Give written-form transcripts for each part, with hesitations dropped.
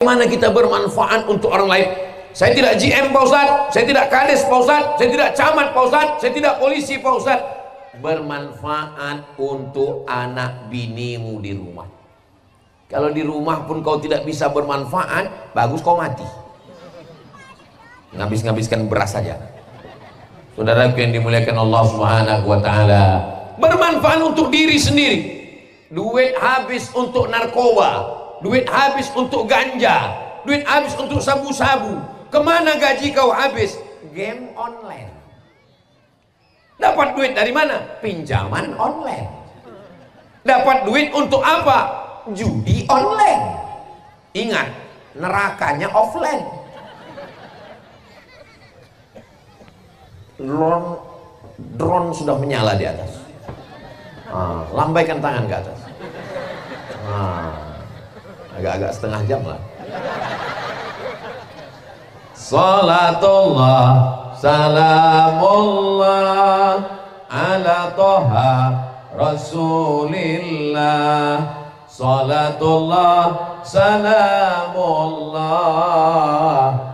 Bagaimana kita bermanfaat untuk orang lain? Saya tidak GM Pak Ustaz, saya tidak kades Pak Ustaz, saya tidak camat Pak Ustaz, saya tidak polisi Pak Ustaz. Bermanfaat untuk anak binimu di rumah. Kalau di rumah pun kau tidak bisa bermanfaat, bagus kau mati. Ngabis-ngabiskan beras saja. Saudaraku yang dimuliakan Allah Subhanahu wa taala, bermanfaat untuk diri sendiri. Duit habis untuk narkoba, duit habis untuk ganja, duit habis untuk sabu-sabu. Kemana gaji kau habis? Game online. Dapat duit dari mana? Pinjaman online. Dapat duit untuk apa? Judi online. Ingat, nerakanya offline. Drone sudah menyala di atas. Lambaikan tangan ke atas. Agak-agak setengah jam lah. Salatullah salamullah ala toha rasulillah. Salatullah salamullah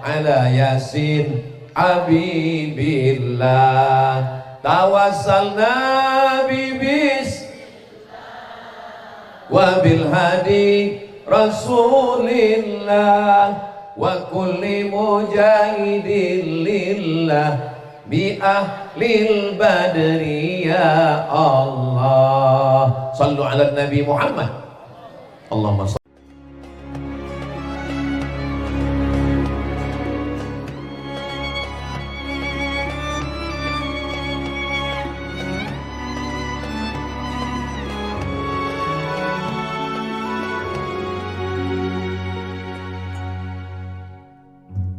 ala yasin habibillah. Tawassalna bibis wa bil hadi rasulillah wa kulli mujahidin lillah bi ahlil badri ya Allah. Sallu ala Nabi Muhammad. Allahumma salli.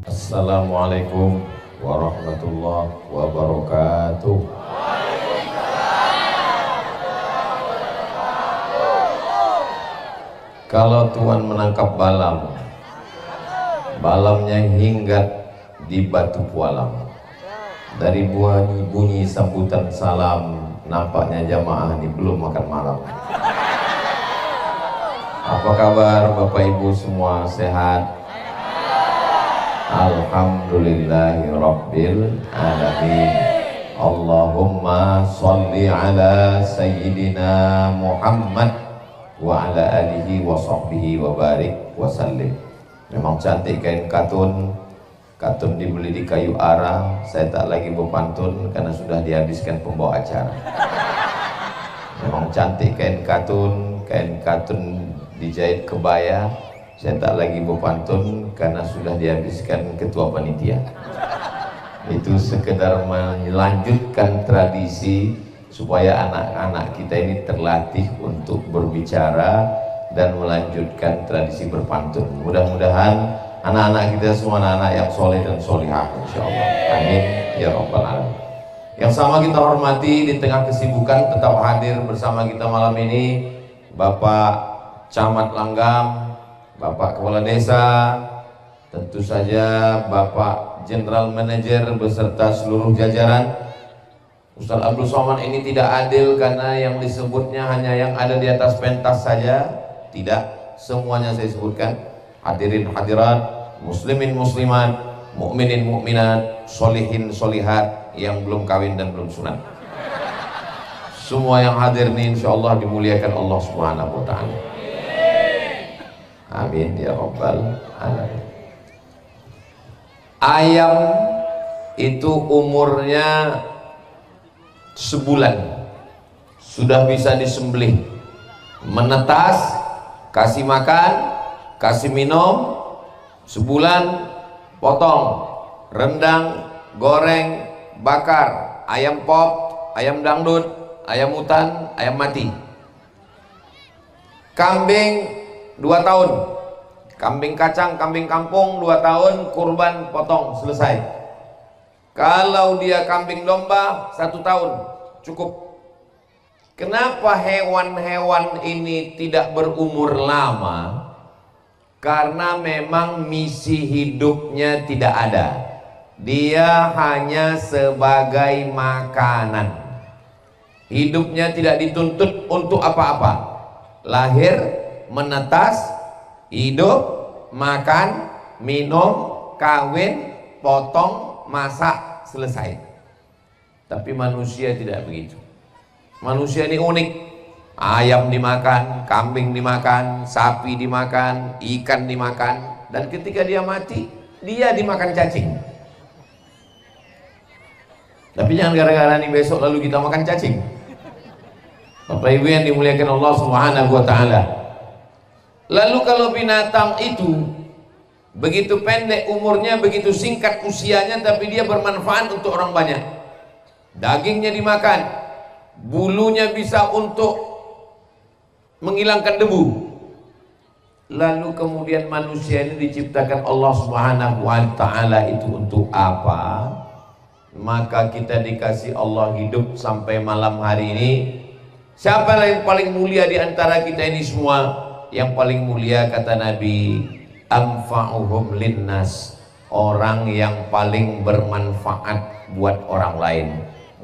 Assalamualaikum warahmatullahi wabarakatuh. Kalau Tuhan menangkap balam, balamnya hinggat di batu pualam. Dari bunyi sambutan salam, nampaknya jamaah ini belum makan malam. Apa kabar Bapak Ibu semua, sehat? Alhamdulillahi Rabbil Alamin. Allahumma salli ala Sayyidina Muhammad wa ala alihi wa sahbihi wa barik wa sallim. Memang cantik kain katun. Katun dibeli di kayu arang. Saya tak lagi berpantun karena sudah dihabiskan pembawa acara. Memang cantik kain katun dijahit kebaya. Saya tak lagi berpantun karena sudah dihabiskan ketua panitia. Itu sekedar melanjutkan tradisi supaya anak-anak kita ini terlatih untuk berbicara dan melanjutkan tradisi berpantun. Mudah-mudahan anak-anak kita semua anak-anak yang soleh dan solihah, insyaallah. Amin ya rabbal alamin. Yang sama kita hormati, di tengah kesibukan tetap hadir bersama kita malam ini Bapak Camat Langgam, Bapak Kepala Desa, tentu saja Bapak General Manager beserta seluruh jajaran. Ustaz Abdul Somad ini tidak adil karena yang disebutnya hanya yang ada di atas pentas saja. Tidak, semuanya saya sebutkan. Hadirin hadirat, muslimin muslimat, mukminin mukminat, solihin solihat yang belum kawin dan belum sunat. Semua yang hadir ini insyaallah dimuliakan Allah Subhanahu wa taala. Amin ya rabbal alamin. Ayam itu umurnya sebulan sudah bisa disembelih, menetas, kasih makan, kasih minum, sebulan potong, rendang, goreng, bakar, ayam pop, ayam dangdut, ayam hutan, ayam mati. Kambing 2 tahun, kambing kacang, kambing kampung 2 tahun, kurban, potong, selesai. Kalau dia kambing domba 1 tahun, cukup. Kenapa hewan-hewan ini tidak berumur lama? Karena memang misi hidupnya tidak ada. Dia hanya sebagai makanan. Hidupnya tidak dituntut untuk apa-apa. Lahir, menetas, hidup, makan, minum, kawin, potong, masak, selesai. Tapi manusia tidak begitu. Manusia ini unik. Ayam dimakan, kambing dimakan, sapi dimakan, ikan dimakan, dan ketika dia mati, dia dimakan cacing. Tapi jangan gara-gara ini besok lalu kita makan cacing. Bapak Ibu yang dimuliakan Allah Subhanahu wa taala. Lalu kalau binatang itu begitu pendek umurnya, begitu singkat usianya, tapi dia bermanfaat untuk orang banyak. Dagingnya dimakan, bulunya bisa untuk menghilangkan debu. Lalu kemudian manusia ini diciptakan Allah Subhanahu wa taala itu untuk apa? Maka kita dikasih Allah hidup sampai malam hari ini. Siapa yang paling mulia di antara kita ini semua? Yang paling mulia kata Nabi, anfa'uhum linnas, orang yang paling bermanfaat buat orang lain.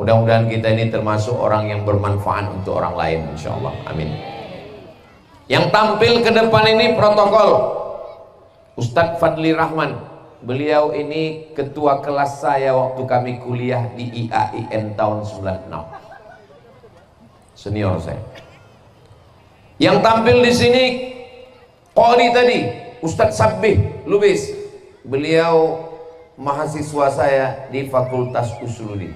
Mudah-mudahan kita ini termasuk orang yang bermanfaat untuk orang lain, insyaallah. Amin. Yang tampil ke depan ini protokol Ustadz Fadli Rahman. Beliau ini ketua kelas saya waktu kami kuliah di IAIN tahun 96. Senior saya. Yang tampil di sini Qori tadi, Ustadz Sabbih Lubis. Beliau mahasiswa saya di Fakultas Usuluddin.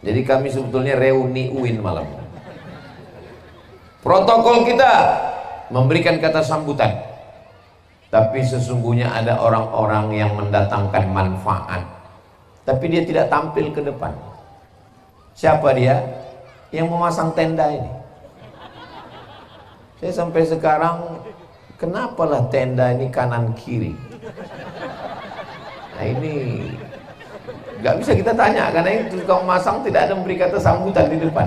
Jadi kami sebetulnya reuni UIN malam. Protokol kita memberikan kata sambutan, tapi sesungguhnya ada orang-orang yang mendatangkan manfaat, tapi dia tidak tampil ke depan. Siapa dia? Yang memasang tenda ini. Saya sampai sekarang, kenapalah tenda ini kanan kiri? Nah ini nggak bisa kita tanya, karena yang tukang masang tidak ada memberi kata sambutan di depan.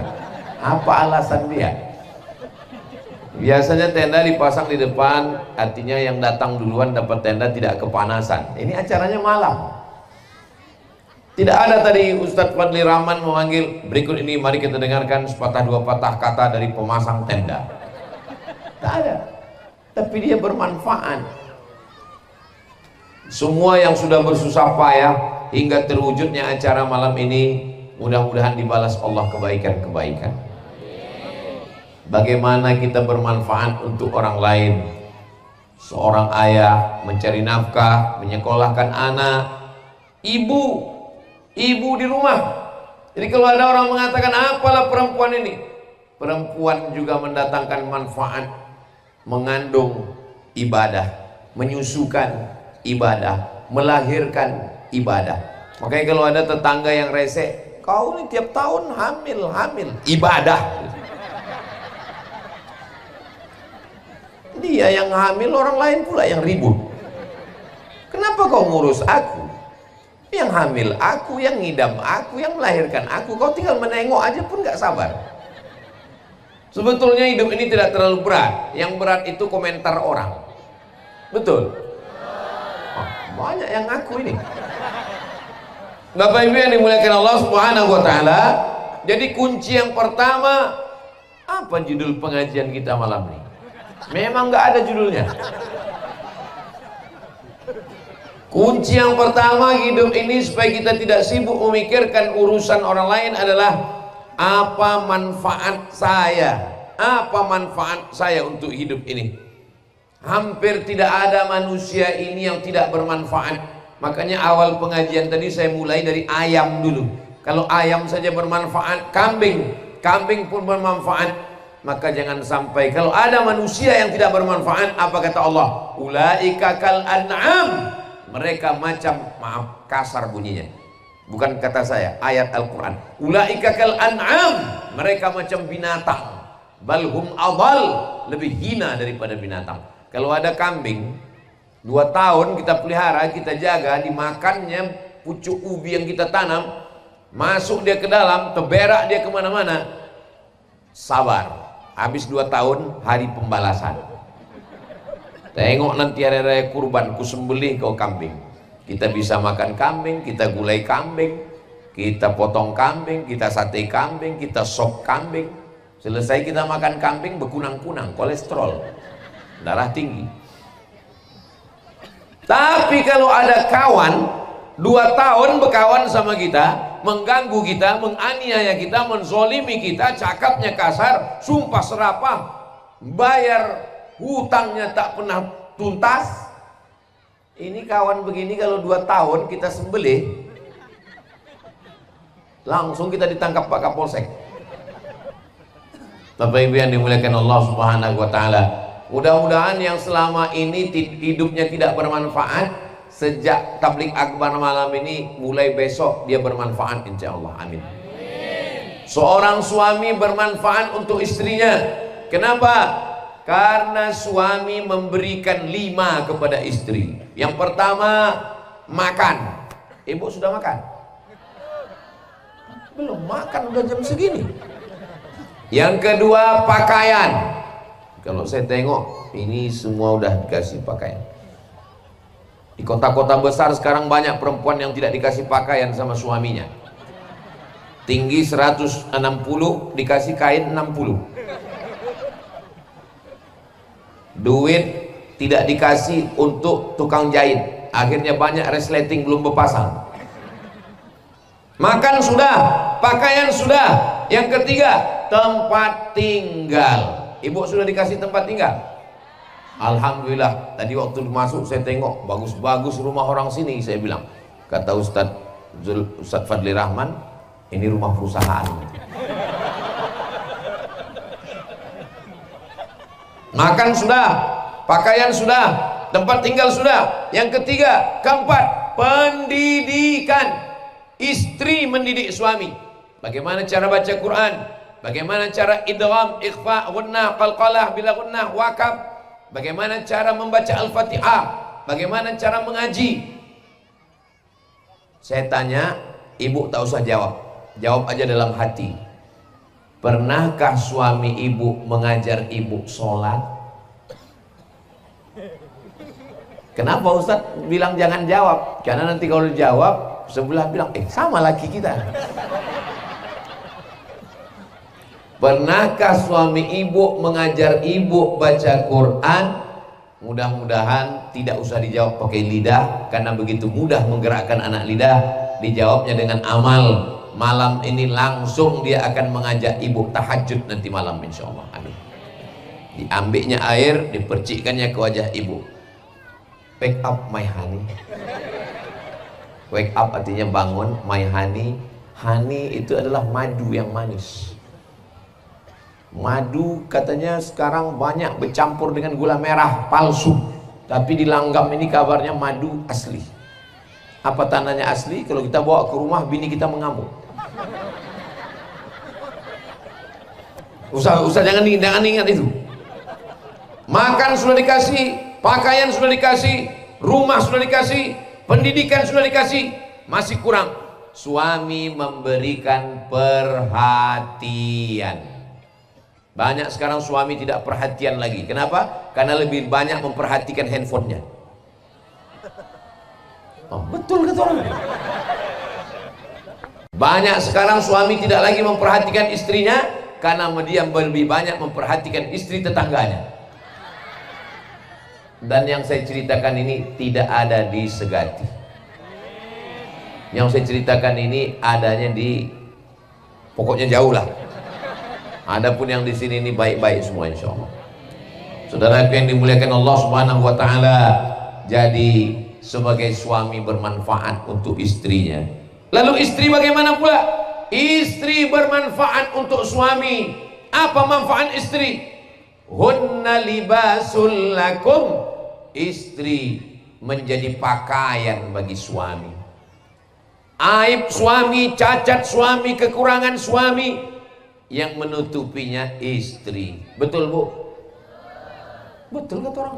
Apa alasan dia? Biasanya tenda dipasang di depan, artinya yang datang duluan dapat tenda, tidak kepanasan. Ini acaranya malam. Tidak ada tadi Ustadz Fadli Rahman memanggil, berikut ini mari kita dengarkan sepatah dua patah kata dari pemasang tenda. Tidak ada. Tapi dia bermanfaat. Semua yang sudah bersusah payah hingga terwujudnya acara malam ini, mudah-mudahan dibalas Allah kebaikan-kebaikan. Bagaimana kita bermanfaat untuk orang lain. Seorang ayah mencari nafkah, menyekolahkan anak, ibu di rumah. Jadi kalau ada orang mengatakan apalah perempuan ini, perempuan juga mendatangkan manfaat, mengandung ibadah, menyusukan ibadah, melahirkan ibadah. Makanya kalau ada tetangga yang rese, kau ini tiap tahun hamil ibadah. Dia yang hamil, orang lain pula yang ribut. Kenapa kau ngurus aku? Yang hamil aku, yang ngidam aku, yang melahirkan aku. Kau tinggal menengok aja pun gak sabar. Sebetulnya hidup ini tidak terlalu berat. Yang berat itu komentar orang. Betul? Oh, banyak yang ngaku ini. Bapak Ibu yang dimuliakan Allah Subhanahu wa taala. Jadi kunci yang pertama, apa judul pengajian kita malam ini? Memang nggak ada judulnya. Kunci yang pertama hidup ini supaya kita tidak sibuk memikirkan urusan orang lain adalah apa manfaat saya? Apa manfaat saya untuk hidup ini? Hampir tidak ada manusia ini yang tidak bermanfaat. Makanya awal pengajian tadi saya mulai dari ayam dulu. Kalau ayam saja bermanfaat, kambing pun bermanfaat. Maka jangan sampai kalau ada manusia yang tidak bermanfaat, apa kata Allah? Ulaika kal an'am. Mereka macam, maaf kasar bunyinya, bukan kata saya, ayat Al-Quran. Ulaika kal an'am. Mereka macam binatang. Balhum adal, lebih hina daripada binatang. Kalau ada kambing 2 tahun kita pelihara, kita jaga, dimakannya pucuk ubi yang kita tanam, masuk dia ke dalam, terberak dia kemana-mana, sabar. Habis 2 tahun hari pembalasan. Tengok nanti hari raya kurban, ku sembelih kau kambing. Kita bisa makan kambing, kita gulai kambing, kita potong kambing, kita sate kambing, kita sop kambing. Selesai kita makan kambing, berkunang-kunang, kolesterol, darah tinggi. Tapi kalau ada kawan 2 tahun berkawan sama kita, mengganggu kita, menganiaya kita, menzolimi kita, cakapnya kasar, sumpah serapah, bayar hutangnya tak pernah tuntas. Ini kawan begini kalau 2 tahun kita sembelih, langsung kita ditangkap Pak Kapolsek. Bapak Ibu yang dimuliakan Allah Subhanahu wa taala, mudah-mudahan yang selama ini hidupnya tidak bermanfaat, sejak tablik akbar malam ini, mulai besok dia bermanfaat insyaallah. Amin. Seorang suami bermanfaat untuk istrinya. Kenapa? Karena suami memberikan 5 kepada istri. Yang pertama, makan. Ibu sudah makan? Belum makan, udah jam segini. Yang kedua, pakaian. Kalau saya tengok ini semua udah dikasih pakaian. Di kota-kota besar sekarang banyak perempuan yang tidak dikasih pakaian sama suaminya. Tinggi 160, dikasih kain 60. Duit tidak dikasih untuk tukang jahit. Akhirnya banyak resleting belum berpasang. Makan sudah, pakaian sudah. Yang ketiga, tempat tinggal. Ibu sudah dikasih tempat tinggal? Alhamdulillah. Tadi waktu masuk saya tengok bagus-bagus rumah orang sini. Saya bilang, kata Ustadz Fadli Rahman, ini rumah perusahaan. Makan sudah, pakaian sudah, tempat tinggal sudah. Yang ketiga, keempat, pendidikan. Istri mendidik suami. Bagaimana cara baca Quran, bagaimana cara idgham, ikhfa, gunnah, qalqalah, bila gunnah, wakaf, bagaimana cara membaca Al-Fatihah, bagaimana cara mengaji. Saya tanya, ibu tak usah jawab, jawab aja dalam hati. Pernahkah suami ibu mengajar ibu sholat? Kenapa Ustaz bilang jangan jawab? Karena nanti kalau dijawab sebelah bilang, sama laki kita. Pernahkah suami ibu mengajar ibu baca Quran? Mudah-mudahan tidak usah dijawab pakai lidah, karena begitu mudah menggerakkan anak lidah. Dijawabnya dengan amal. Malam ini langsung dia akan mengajak ibu tahajud nanti malam insyaallah. Amin. Diambilnya air, dipercikkannya ke wajah ibu. Wake up my honey. Wake up artinya bangun, my honey. Honey itu adalah madu yang manis. Madu katanya sekarang banyak bercampur dengan gula merah palsu, tapi di Langgam ini kabarnya madu asli. Apa tandanya asli? Kalau kita bawa ke rumah bini kita mengamuk. Usah jangan ingat itu. Makan sudah dikasih, pakaian sudah dikasih, rumah sudah dikasih, pendidikan sudah dikasih, masih kurang. Suami memberikan perhatian. Banyak sekarang suami tidak perhatian lagi. Kenapa? Karena lebih banyak memperhatikan handphonenya. Oh, betul kata orang. Banyak sekarang suami tidak lagi memperhatikan istrinya karena dia lebih banyak memperhatikan istri tetangganya. Dan yang saya ceritakan ini tidak ada di Segati. Yang saya ceritakan ini adanya di, pokoknya jauh lah. Adapun yang di sini ini baik-baik semua insyaallah. Saudara yang dimuliakan Allah Subhanahu wa taala, jadi sebagai suami bermanfaat untuk istrinya. Lalu istri bagaimana pula? Istri bermanfaat untuk suami. Apa manfaat istri? Hunna libasul lakum. Istri menjadi pakaian bagi suami. Aib suami, cacat suami, kekurangan suami, yang menutupinya istri. Betul Bu? Betul kata orang.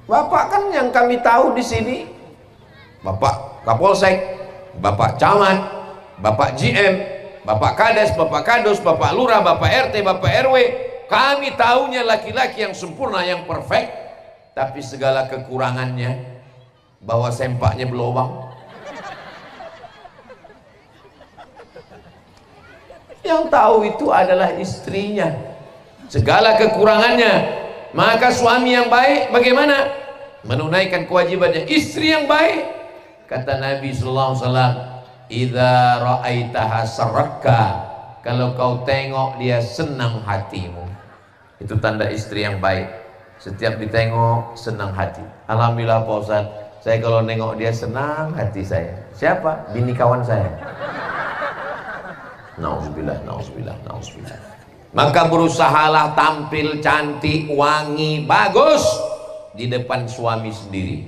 Bapak kan yang kami tahu di sini, Bapak Kapolsek, Bapak Camat, Bapak GM, Bapak Kades, Bapak Kadus, Bapak Lurah, Bapak RT, Bapak RW. Kami tahunya laki-laki yang sempurna, yang perfect, tapi segala kekurangannya, bahwa sempaknya berlubang. Yang tahu itu adalah istrinya, segala kekurangannya. Maka suami yang baik bagaimana? menunaikan kewajibannya. Istri yang baik, kata Nabi sallallahu alaihi wasallam, idza ra'aitaha sarratka, kalau kau tengok dia senang hatimu, itu tanda istri yang baik. Setiap ditengok senang hati. Alhamdulillah Pak Ustaz, saya kalau nengok dia senang hati saya. Siapa? Bini kawan saya. Nauzubillah, nauzubillah, nauzubillah. Maka berusahalah tampil cantik, wangi, bagus di depan suami sendiri.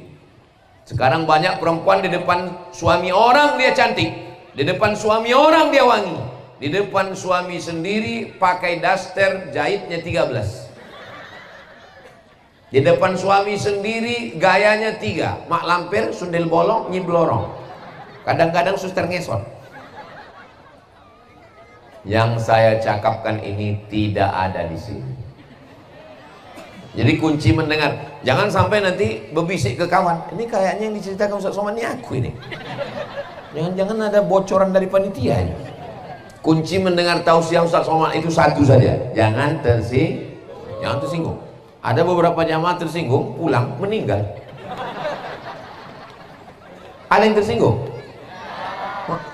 Sekarang banyak perempuan di depan suami orang dia cantik, di depan suami orang dia wangi, di depan suami sendiri pakai daster jahitnya 13. Di depan suami sendiri gayanya 3, mak lampir, sundel bolong, nyiblorong, kadang-kadang suster ngesot. Yang saya cakapkan ini tidak ada di sini. Jadi kunci mendengar, jangan sampai nanti berbisik ke kawan, ini kayaknya yang diceritakan Ustaz Somad ini aku ini. Jangan-jangan ada bocoran dari panitia ini. Kunci mendengar tausiah Ustaz Somad itu satu saja, jangan tersinggung. Ada beberapa jamaah tersinggung, pulang meninggal. Ada yang tersinggung?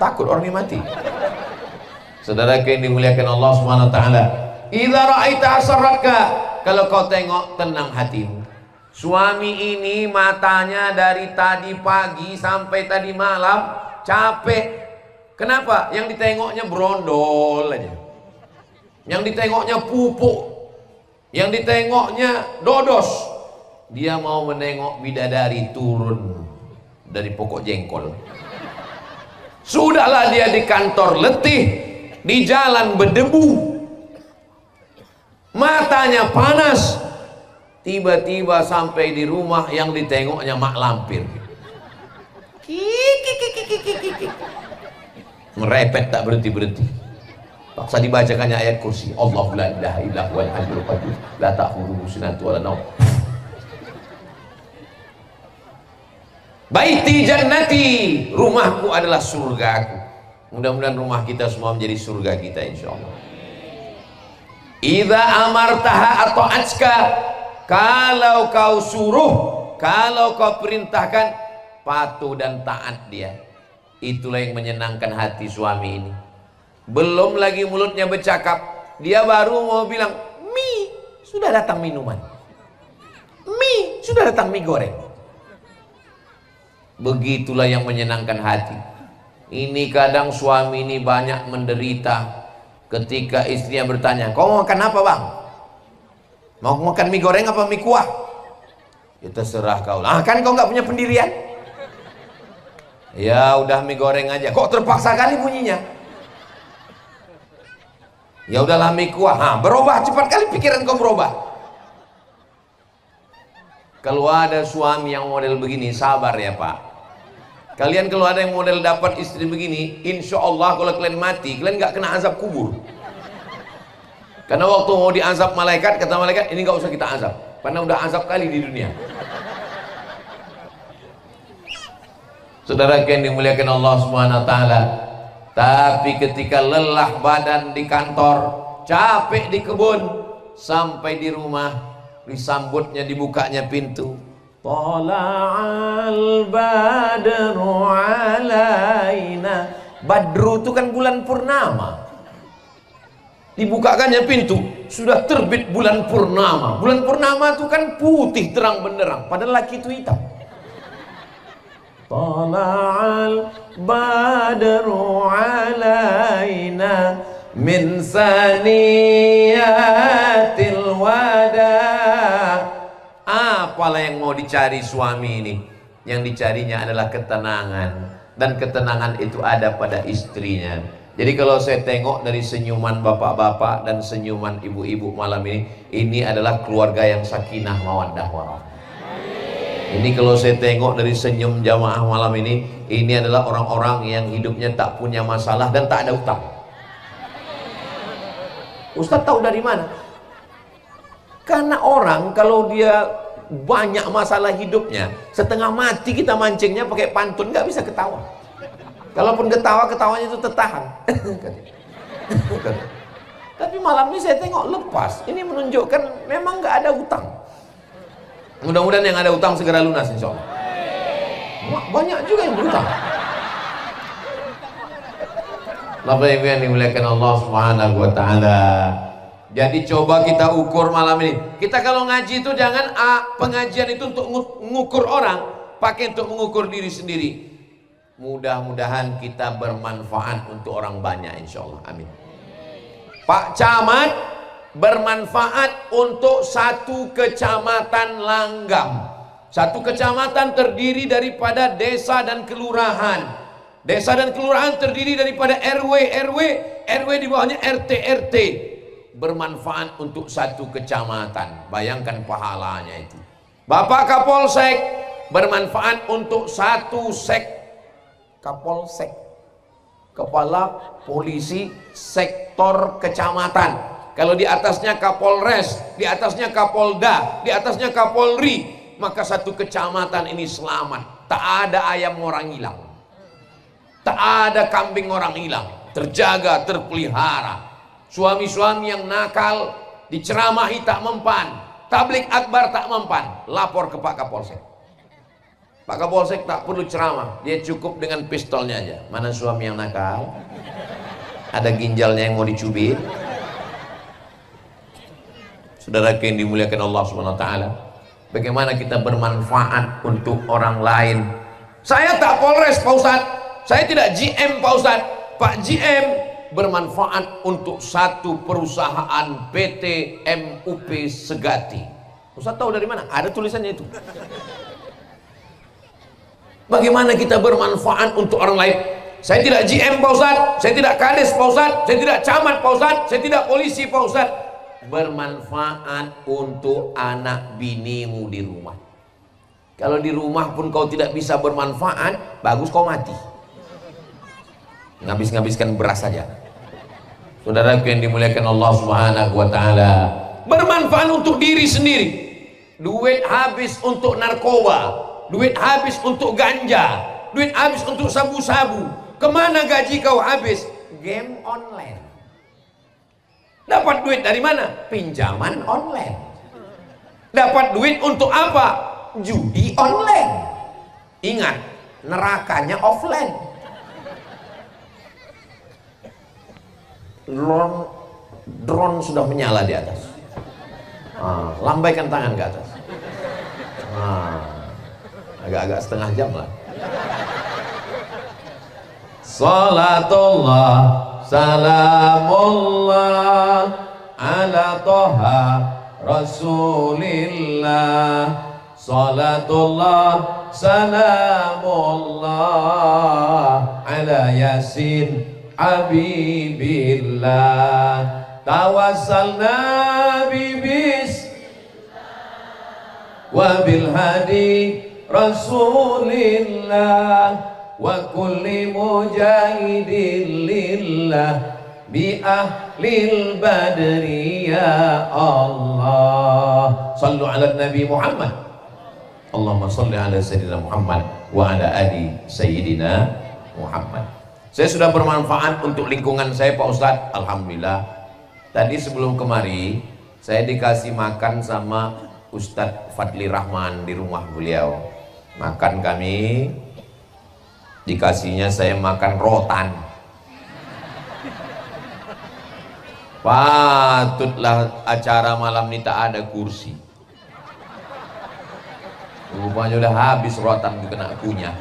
Takut orang ini mati. Saudara yang dimuliakan Allah Subhanahu wa taala, idza ra'aita asarraka, kalau kau tengok tenang hatimu. Suami ini matanya dari tadi pagi sampai tadi malam capek. Kenapa? Yang ditengoknya brondol aja. Yang ditengoknya pupuk. Yang ditengoknya dodos. Dia mau menengok bidadari turun dari pokok jengkol. Sudahlah dia di kantor letih, di jalan berdebu, matanya panas, tiba-tiba sampai di rumah yang ditengoknya mak lampir. Merepet tak berhenti-berhenti. Paksa dibacakannya ayat kursi. Allahu la ilaha illa huwal hayyul qayyum la ta'khudhuhu sinatun wa la naum. Baiti jannati, rumahku adalah surgaku. Mudah-mudahan rumah kita semua menjadi surga kita insyaallah. Idza amartaha atau ajka, kalau kau suruh, kalau kau perintahkan, patuh dan taat dia. Itulah yang menyenangkan hati suami ini. Belum lagi mulutnya bercakap, dia baru mau bilang, "Mi, sudah datang minuman. Mi, sudah datang mie goreng." Begitulah yang menyenangkan hati. Ini kadang suami ini banyak menderita ketika istrinya bertanya, "Kau mau makan apa, Bang? Mau makan mie goreng apa mie kuah?" Ya terserah kau lah, kan kau nggak punya pendirian. Ya udah mie goreng aja. Kok terpaksa kali bunyinya? Ya udahlah mie kuah. Berubah cepat kali pikiran kau berubah. Kalau ada suami yang model begini, sabar ya Pak. Kalian kalau ada yang model dapat istri begini, insya Allah kalau kalian mati, kalian nggak kena azab kubur. Karena waktu mau diazab malaikat, kata malaikat, ini nggak usah kita azab, karena udah azab kali di dunia. Saudara yang dimuliakan Allah Subhanahu wa taala, tapi ketika lelah badan di kantor, capek di kebun, sampai di rumah disambutnya, dibukanya pintu. Tala'al badru alaina. Badru itu kan bulan purnama. Dibukakannya pintu, sudah terbit bulan purnama. Bulan purnama itu kan putih terang benderang, padahal laki itu hitam. Tala'al badru alaina min saniyatil wada. Apalah yang mau dicari suami ini? Yang dicarinya adalah ketenangan, dan ketenangan itu ada pada istrinya. Jadi kalau saya tengok dari senyuman bapak-bapak dan senyuman ibu-ibu malam ini adalah keluarga yang sakinah mawaddah warahmah. Ini kalau saya tengok dari senyum jamaah malam ini adalah orang-orang yang hidupnya tak punya masalah dan tak ada utang. Ustaz tahu dari mana? Karena orang kalau dia banyak masalah hidupnya, setengah mati kita mancingnya pakai pantun, nggak bisa ketawa. Kalaupun ketawa, ketawanya itu tertahan. Tapi malam ini saya tengok lepas. Ini menunjukkan memang nggak ada utang. Mudah-mudahan yang ada utang segera lunas insya Allah. Banyak juga yang berutang. Bapak Ibu yang dimuliakan Allah Subhanahu wa taala. Jadi coba kita ukur malam ini. Kita kalau ngaji itu jangan pengajian itu untuk mengukur orang, pakai untuk mengukur diri sendiri. Mudah-mudahan kita bermanfaat untuk orang banyak insya Allah. Amin. Pak Camat bermanfaat untuk satu kecamatan Langgam. Satu kecamatan terdiri daripada desa dan kelurahan. Desa dan kelurahan terdiri daripada RW di bawahnya RT. Bermanfaat untuk satu kecamatan. Bayangkan pahalanya itu. Bapak Kapolsek bermanfaat untuk satu Kapolsek, Kepala Polisi Sektor Kecamatan. Kalau di atasnya Kapolres, di atasnya Kapolda, di atasnya Kapolri, maka satu kecamatan ini selamat. Tak ada ayam orang hilang, tak ada kambing orang hilang, terjaga, terpelihara. Suami-suami yang nakal diceramahi tak mempan, tablik akbar tak mempan, lapor ke Pak Kapolsek. Pak Kapolsek tak perlu ceramah, dia cukup dengan pistolnya aja. Mana suami yang nakal? Ada ginjalnya yang mau dicubit? Saudara yang dimuliakan Allah Subhanahu wa taala, bagaimana kita bermanfaat untuk orang lain. Saya tak Polres Pak Ustadz, saya tidak GM Pak Ustadz. Pak GM bermanfaat untuk satu perusahaan PT MUP Segati. Ustadz tahu dari mana? Ada tulisannya itu. Bagaimana kita bermanfaat untuk orang lain. Saya tidak GM Pak Ustadz, saya tidak Kades Pak Ustadz, saya tidak camat Pak Ustadz, saya tidak polisi Pak Ustadz. Bermanfaat untuk anak binimu di rumah. Kalau di rumah pun kau tidak bisa bermanfaat, bagus kau mati. Ngabis-ngabiskan beras saja. Saudara yang dimuliakan Allah Subhanahu wa taala, bermanfaat untuk diri sendiri. Duit habis untuk narkoba, duit habis untuk ganja, duit habis untuk sabu-sabu. Kemana gaji kau habis? Game online. Dapat duit dari mana? Pinjaman online. Dapat duit untuk apa? Judi online. Ingat, nerakanya offline. Drone sudah menyala di atas. Lambaikan tangan ke atas. Agak-agak setengah jam lah. Salatullah salamullah ala toha rasulillah. Salatullah salamullah ala yasin habibillah. Tawassalna bibis wa bil hadi rasulillah wa kulli mujahidin lillah bi ahlil badri ya Allah. Sallu ala Nabi Muhammad. Allahumma salli ala Sayyidina Muhammad wa ala ali Sayyidina Muhammad. Saya sudah bermanfaat untuk lingkungan saya Pak Ustadz. Alhamdulillah. Tadi sebelum kemari saya dikasih makan sama Ustadz Fadli Rahman di rumah beliau. Makan kami, dikasihnya saya makan rotan. Patutlah acara malam ini tak ada kursi. Rupanya udah habis rotan kena kunyah.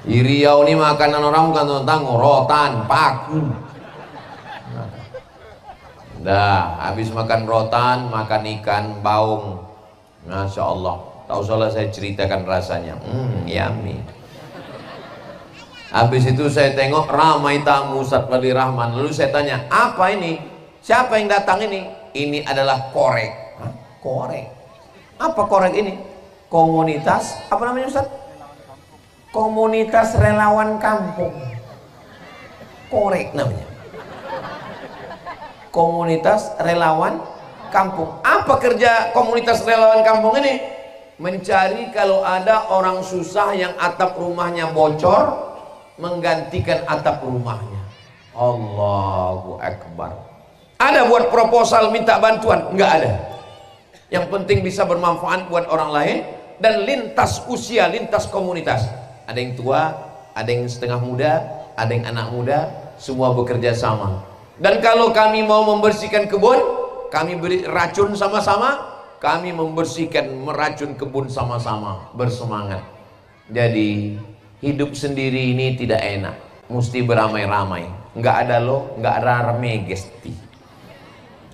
Di Riau ini makanan orang bukan tentang rotan, paku. Dah habis makan rotan, makan ikan baung. Masya Allah. Tak usahlah saya ceritakan rasanya. Yummy. Habis itu saya tengok ramai tamu Ustadz Fadli Rahman. Lalu saya tanya, apa ini? Siapa yang datang ini? Ini adalah korek. Hah? Korek? Apa korek ini? Komunitas, apa namanya Ustadz? Komunitas relawan kampung. Korek namanya. Komunitas relawan kampung. Apa kerja komunitas relawan kampung ini? Mencari kalau ada orang susah yang atap rumahnya bocor, menggantikan atap rumahnya. Allahu Akbar. Ada buat proposal minta bantuan? Enggak ada. Yang penting bisa bermanfaat buat orang lain, dan lintas usia, lintas komunitas. Ada yang tua, ada yang setengah muda, ada yang anak muda, semua bekerja sama. Dan kalau kami mau membersihkan kebun, kami beri racun sama-sama, kami membersihkan meracun kebun sama-sama, bersemangat. Jadi hidup sendiri ini tidak enak, mesti beramai-ramai. Nggak ada lo, nggak rame gesti.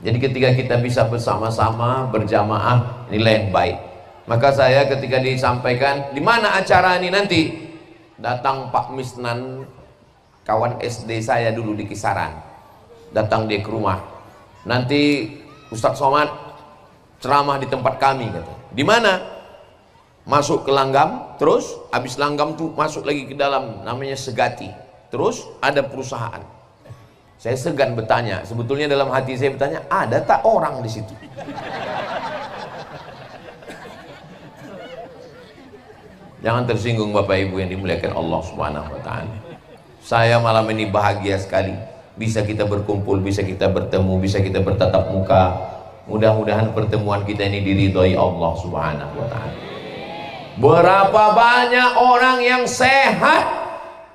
Jadi ketika kita bisa bersama-sama, berjamaah, nilai yang baik. Maka saya ketika disampaikan, di mana acara ini nanti? Datang Pak Misnan, kawan SD saya dulu di Kisaran. Datang dia ke rumah. Nanti Ustadz Somad ceramah di tempat kami, kata. Di mana? Masuk ke Langgam, terus habis Langgam tuh masuk lagi ke dalam, namanya Segati. Terus ada perusahaan. Saya segan bertanya, sebetulnya dalam hati saya bertanya, ada tak orang di situ? Jangan tersinggung Bapak Ibu yang dimuliakan Allah Subhanahu wa taala. Saya malam ini bahagia sekali bisa kita berkumpul, bisa kita bertemu, bisa kita bertatap muka. Mudah-mudahan pertemuan kita ini diridhoi Allah Subhanahu wa taala. Berapa banyak orang yang sehat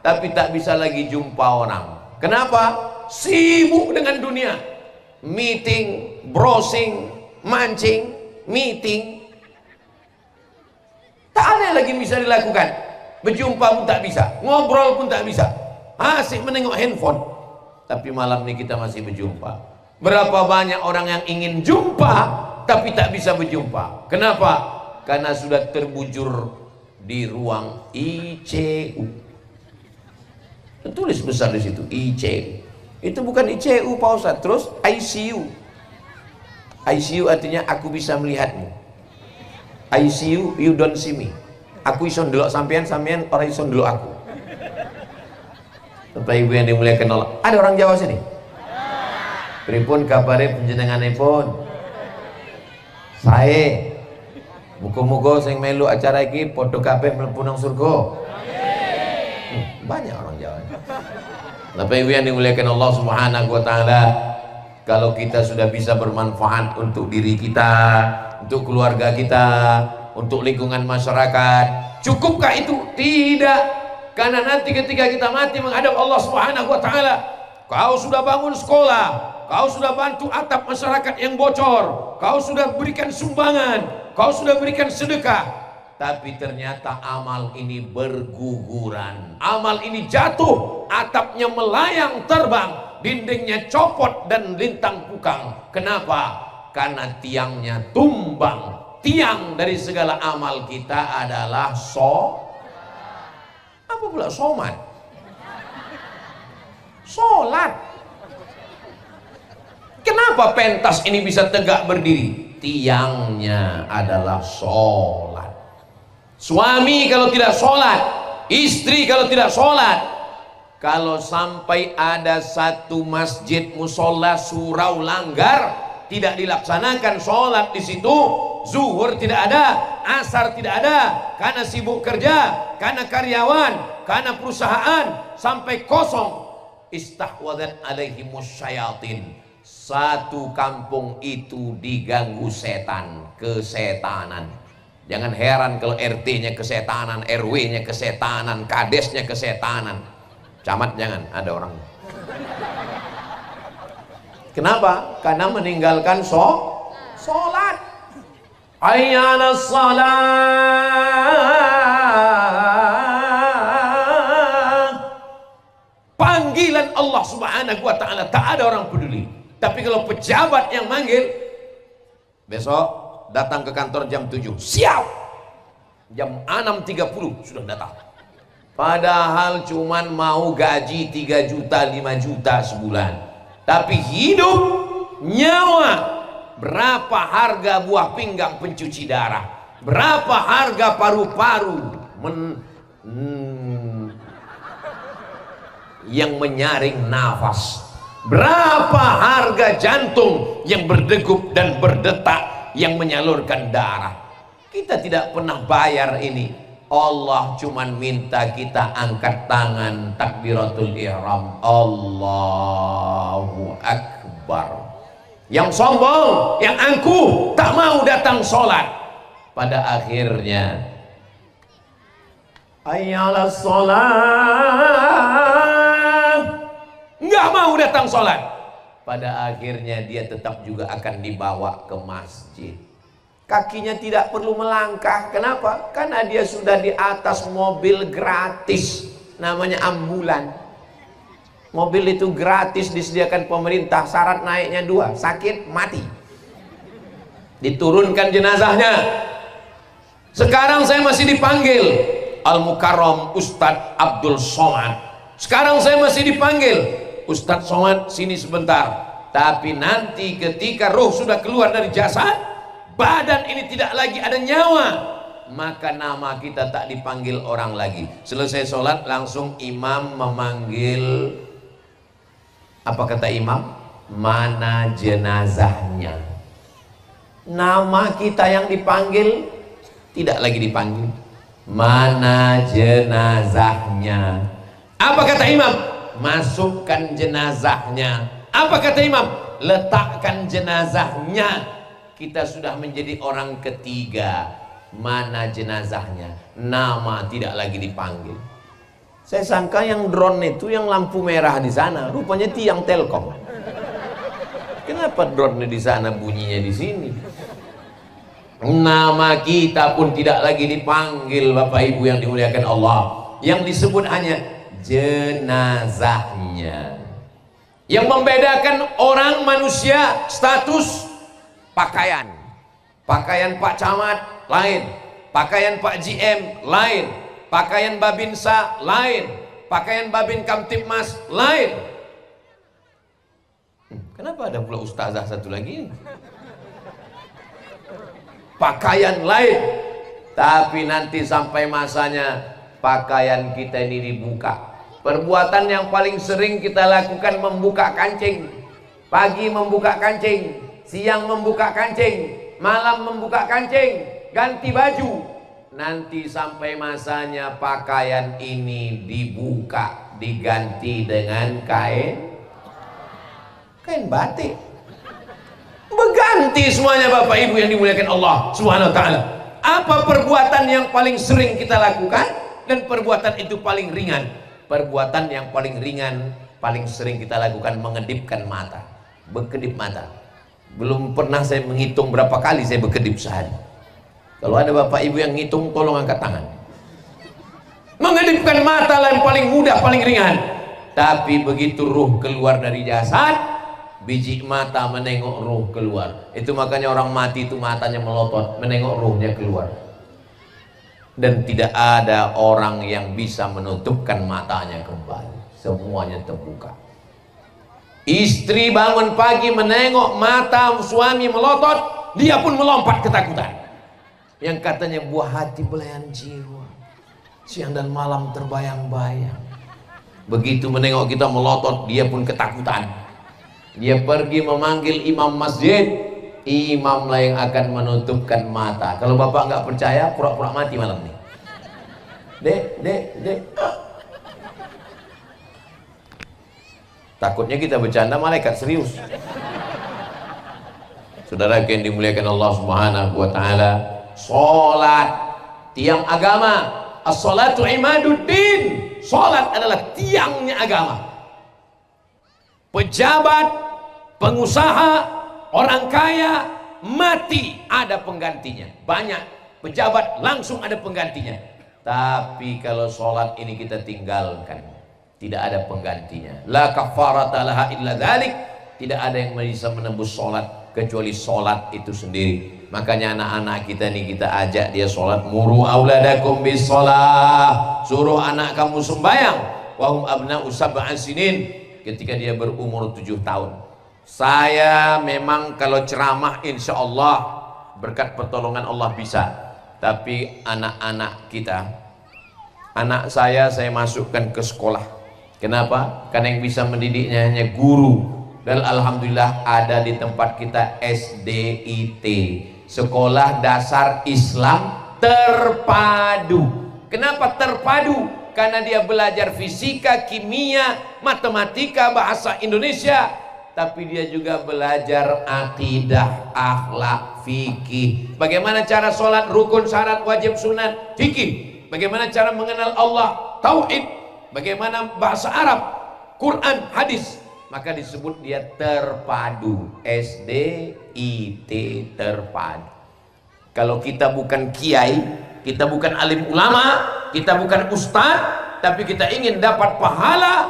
tapi tak bisa lagi jumpa orang. Kenapa? Sibuk dengan dunia. Meeting, browsing, mancing, meeting. Tak ada yang lagi bisa dilakukan. Berjumpa pun tak bisa, ngobrol pun tak bisa, asik menengok handphone. Tapi malam ini kita masih berjumpa. Berapa banyak orang yang ingin jumpa tapi tak bisa berjumpa. Kenapa? Karena sudah terbujur di ruang ICU. Tulis besar di situ ICU. Itu bukan ICU Pak Ustadz. Terus ICU. ICU artinya aku bisa melihatmu. ICU you don't see me. Aku iso ndelok sampean, sampean ora iso ndelok aku. Bapak Ibu yang dimuliakan Allah. Ada orang Jawa sini? Pripun kabare panjenenganipun? Sae. Muga-muga sing melu acara iki padha kabeh mlebu nang surga. Banyak orang Jawa. Bapak Ibu yang dimuliakan Allah Subhanahu wa taala, kalau kita sudah bisa bermanfaat untuk diri kita, untuk keluarga kita, untuk lingkungan masyarakat, cukupkah itu? Tidak. Karena nanti ketika kita mati menghadap Allah Subhanahu wa taala, kau sudah bangun sekolah, kau sudah bantu atap masyarakat yang bocor, kau sudah berikan sumbangan, kau sudah berikan sedekah, tapi ternyata amal ini berguguran, amal ini jatuh, atapnya melayang terbang, dindingnya copot dan lintang pukang. Kenapa? Karena tiangnya tumbang. Tiang dari segala amal kita adalah apa pula somat? Sholat. Kenapa pentas ini bisa tegak berdiri? Tiangnya adalah sholat. Suami kalau tidak sholat, istri kalau tidak sholat, kalau sampai ada satu masjid musola surau langgar tidak dilaksanakan sholat di situ, zuhur tidak ada, asar tidak ada, karena sibuk kerja, karena karyawan, karena perusahaan, sampai kosong, istahwadat alaihimus syayatin. Satu kampung itu diganggu setan, kesetanan. Jangan heran kalau RT-nya kesetanan, RW-nya kesetanan, kadesnya kesetanan. Camat jangan, ada orang. Kenapa? Karena meninggalkan sholat. Hayya 'alas shalah. Panggilan Allah Subhanahu wa taala tak ada orang peduli. Tapi kalau pejabat yang manggil, besok datang ke kantor jam 7, siap. Jam 6.30 sudah datang. Padahal cuman mau gaji 3 juta, 5 juta sebulan. Tapi hidup, nyawa, berapa harga buah pinggang pencuci darah, berapa harga paru-paru yang menyaring nafas, berapa harga jantung yang berdegup dan berdetak, yang menyalurkan darah. Kita tidak pernah bayar ini. Allah cuman minta kita angkat tangan takbiratul ihram, Allahu Akbar. yang sombong, yang angkuh, tak mau datang sholat. Pada akhirnya ayyalas sholat, nggak mau datang sholat. Pada akhirnya dia tetap juga akan dibawa ke masjid. Kakinya tidak perlu melangkah. Kenapa? Karena dia sudah di atas mobil gratis, namanya ambulan. Mobil itu gratis disediakan pemerintah, syarat naiknya 2, sakit mati, diturunkan jenazahnya. Sekarang saya masih dipanggil Al-Mukarram Ustadz Abdul Somad. Sekarang saya masih dipanggil Ustadz Somad, sini sebentar. Tapi nanti ketika roh sudah keluar dari jasad, badan ini tidak lagi ada nyawa, maka nama kita tak dipanggil orang lagi. Selesai sholat langsung imam memanggil, apa kata imam? Mana jenazahnya? Nama kita yang dipanggil tidak lagi dipanggil. Mana jenazahnya? Apa kata imam? Masukkan jenazahnya. Apa kata imam? Letakkan jenazahnya. Kita sudah menjadi orang ketiga. Mana jenazahnya? Nama tidak lagi dipanggil. Saya sangka yang drone itu yang lampu merah di sana, rupanya tiang Telkom. Kenapa drone di sana bunyinya di sini? Nama kita pun tidak lagi dipanggil, Bapak Ibu yang dimuliakan Allah. Yang disebut hanya jenazahnya. Yang membedakan orang manusia status pakaian. Pakaian Pak Camat lain, pakaian Pak GM lain, pakaian Babinsa lain, pakaian Babin Kamtipmas lain. Kenapa ada pula ustazah satu lagi? Pakaian lain. Tapi nanti sampai masanya pakaian kita ini dibuka. Perbuatan yang paling sering kita lakukan membuka kancing. Pagi membuka kancing, siang membuka kancing, malam membuka kancing, ganti baju. Nanti sampai masanya pakaian ini dibuka, diganti dengan kain batik. Berganti semuanya, Bapak Ibu yang dimuliakan Allah Subhanahu wa ta'ala. Apa perbuatan yang paling sering kita lakukan dan perbuatan itu paling ringan? Perbuatan yang paling ringan, paling sering kita lakukan mengedipkan mata, berkedip mata. Belum pernah saya menghitung berapa kali saya berkedip sehari. Kalau ada Bapak Ibu yang ngitung, tolong angkat tangan. Mengedipkan mata lah yang paling mudah, paling ringan. Tapi begitu ruh keluar dari jasad, biji mata menengok ruh keluar. Itu makanya orang mati itu matanya melotot, menengok ruhnya keluar. Dan tidak ada orang yang bisa menutupkan matanya kembali. Semuanya terbuka. Istri bangun pagi menengok mata suami melotot, dia pun melompat ketakutan. Yang katanya buah hati belayan jiwa, siang dan malam terbayang-bayang. Begitu menengok kita melotot, dia pun ketakutan. Dia pergi memanggil imam masjid, imamlah yang akan menutupkan mata. Kalau bapak nggak percaya, pura-pura mati malam ini. Dek. Takutnya kita bercanda, malaikat serius. Saudara yang dimuliakan Allah Subhanahu wa ta'ala, sholat tiang agama. As-sholatu imaduddin. Sholat adalah tiangnya agama. Pejabat, pengusaha, orang kaya mati ada penggantinya. Banyak pejabat langsung ada penggantinya. Tapi kalau sholat ini kita tinggalkan, tidak ada penggantinya. La kafarata laha illa dzalik. Tidak ada yang bisa menembus sholat kecuali sholat itu sendiri. Makanya anak-anak kita nih, kita ajak dia sholat. Muru auladakum bis sholat. Suruh anak kamu sembahyang. Wahum abna'u sab'an sinin. Ketika dia berumur 7 tahun. Saya memang kalau ceramah insya Allah berkat pertolongan Allah bisa. Tapi anak-anak kita, anak saya masukkan ke sekolah. Kenapa? Karena yang bisa mendidiknya hanya guru. Dan alhamdulillah ada di tempat kita SDIT, Sekolah Dasar Islam Terpadu. Kenapa terpadu? Karena dia belajar fisika, kimia, matematika, bahasa Indonesia. tapi dia juga belajar akidah, akhlak, fikih. Bagaimana cara sholat, rukun, syarat, wajib, sunat, fikih. Bagaimana cara mengenal Allah, tauhid. Bagaimana bahasa Arab, Quran, hadis. Maka disebut dia terpadu. SDIT, terpadu. Kalau kita bukan kiai, kita bukan alim ulama, kita bukan ustadz, tapi kita ingin dapat pahala,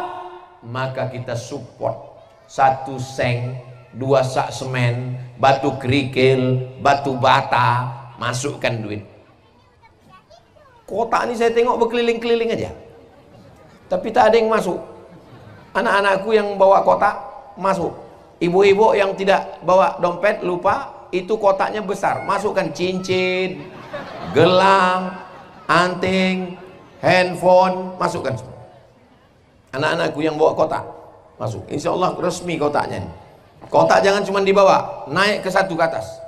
maka kita support 1 seng, 2 sak semen, batu kerikil, batu bata, masukkan duit. Kota ini saya tengok berkeliling-keliling aja, tapi tak ada yang masuk. Anak-anakku yang bawa kotak masuk. Ibu-ibu yang tidak bawa dompet lupa, itu kotaknya besar, masukkan cincin, gelang, anting, handphone, masukkan semua. Anak-anakku yang bawa kotak masuk, insya Allah resmi kotaknya. Kotak jangan cuma dibawa, naik ke satu ke atas.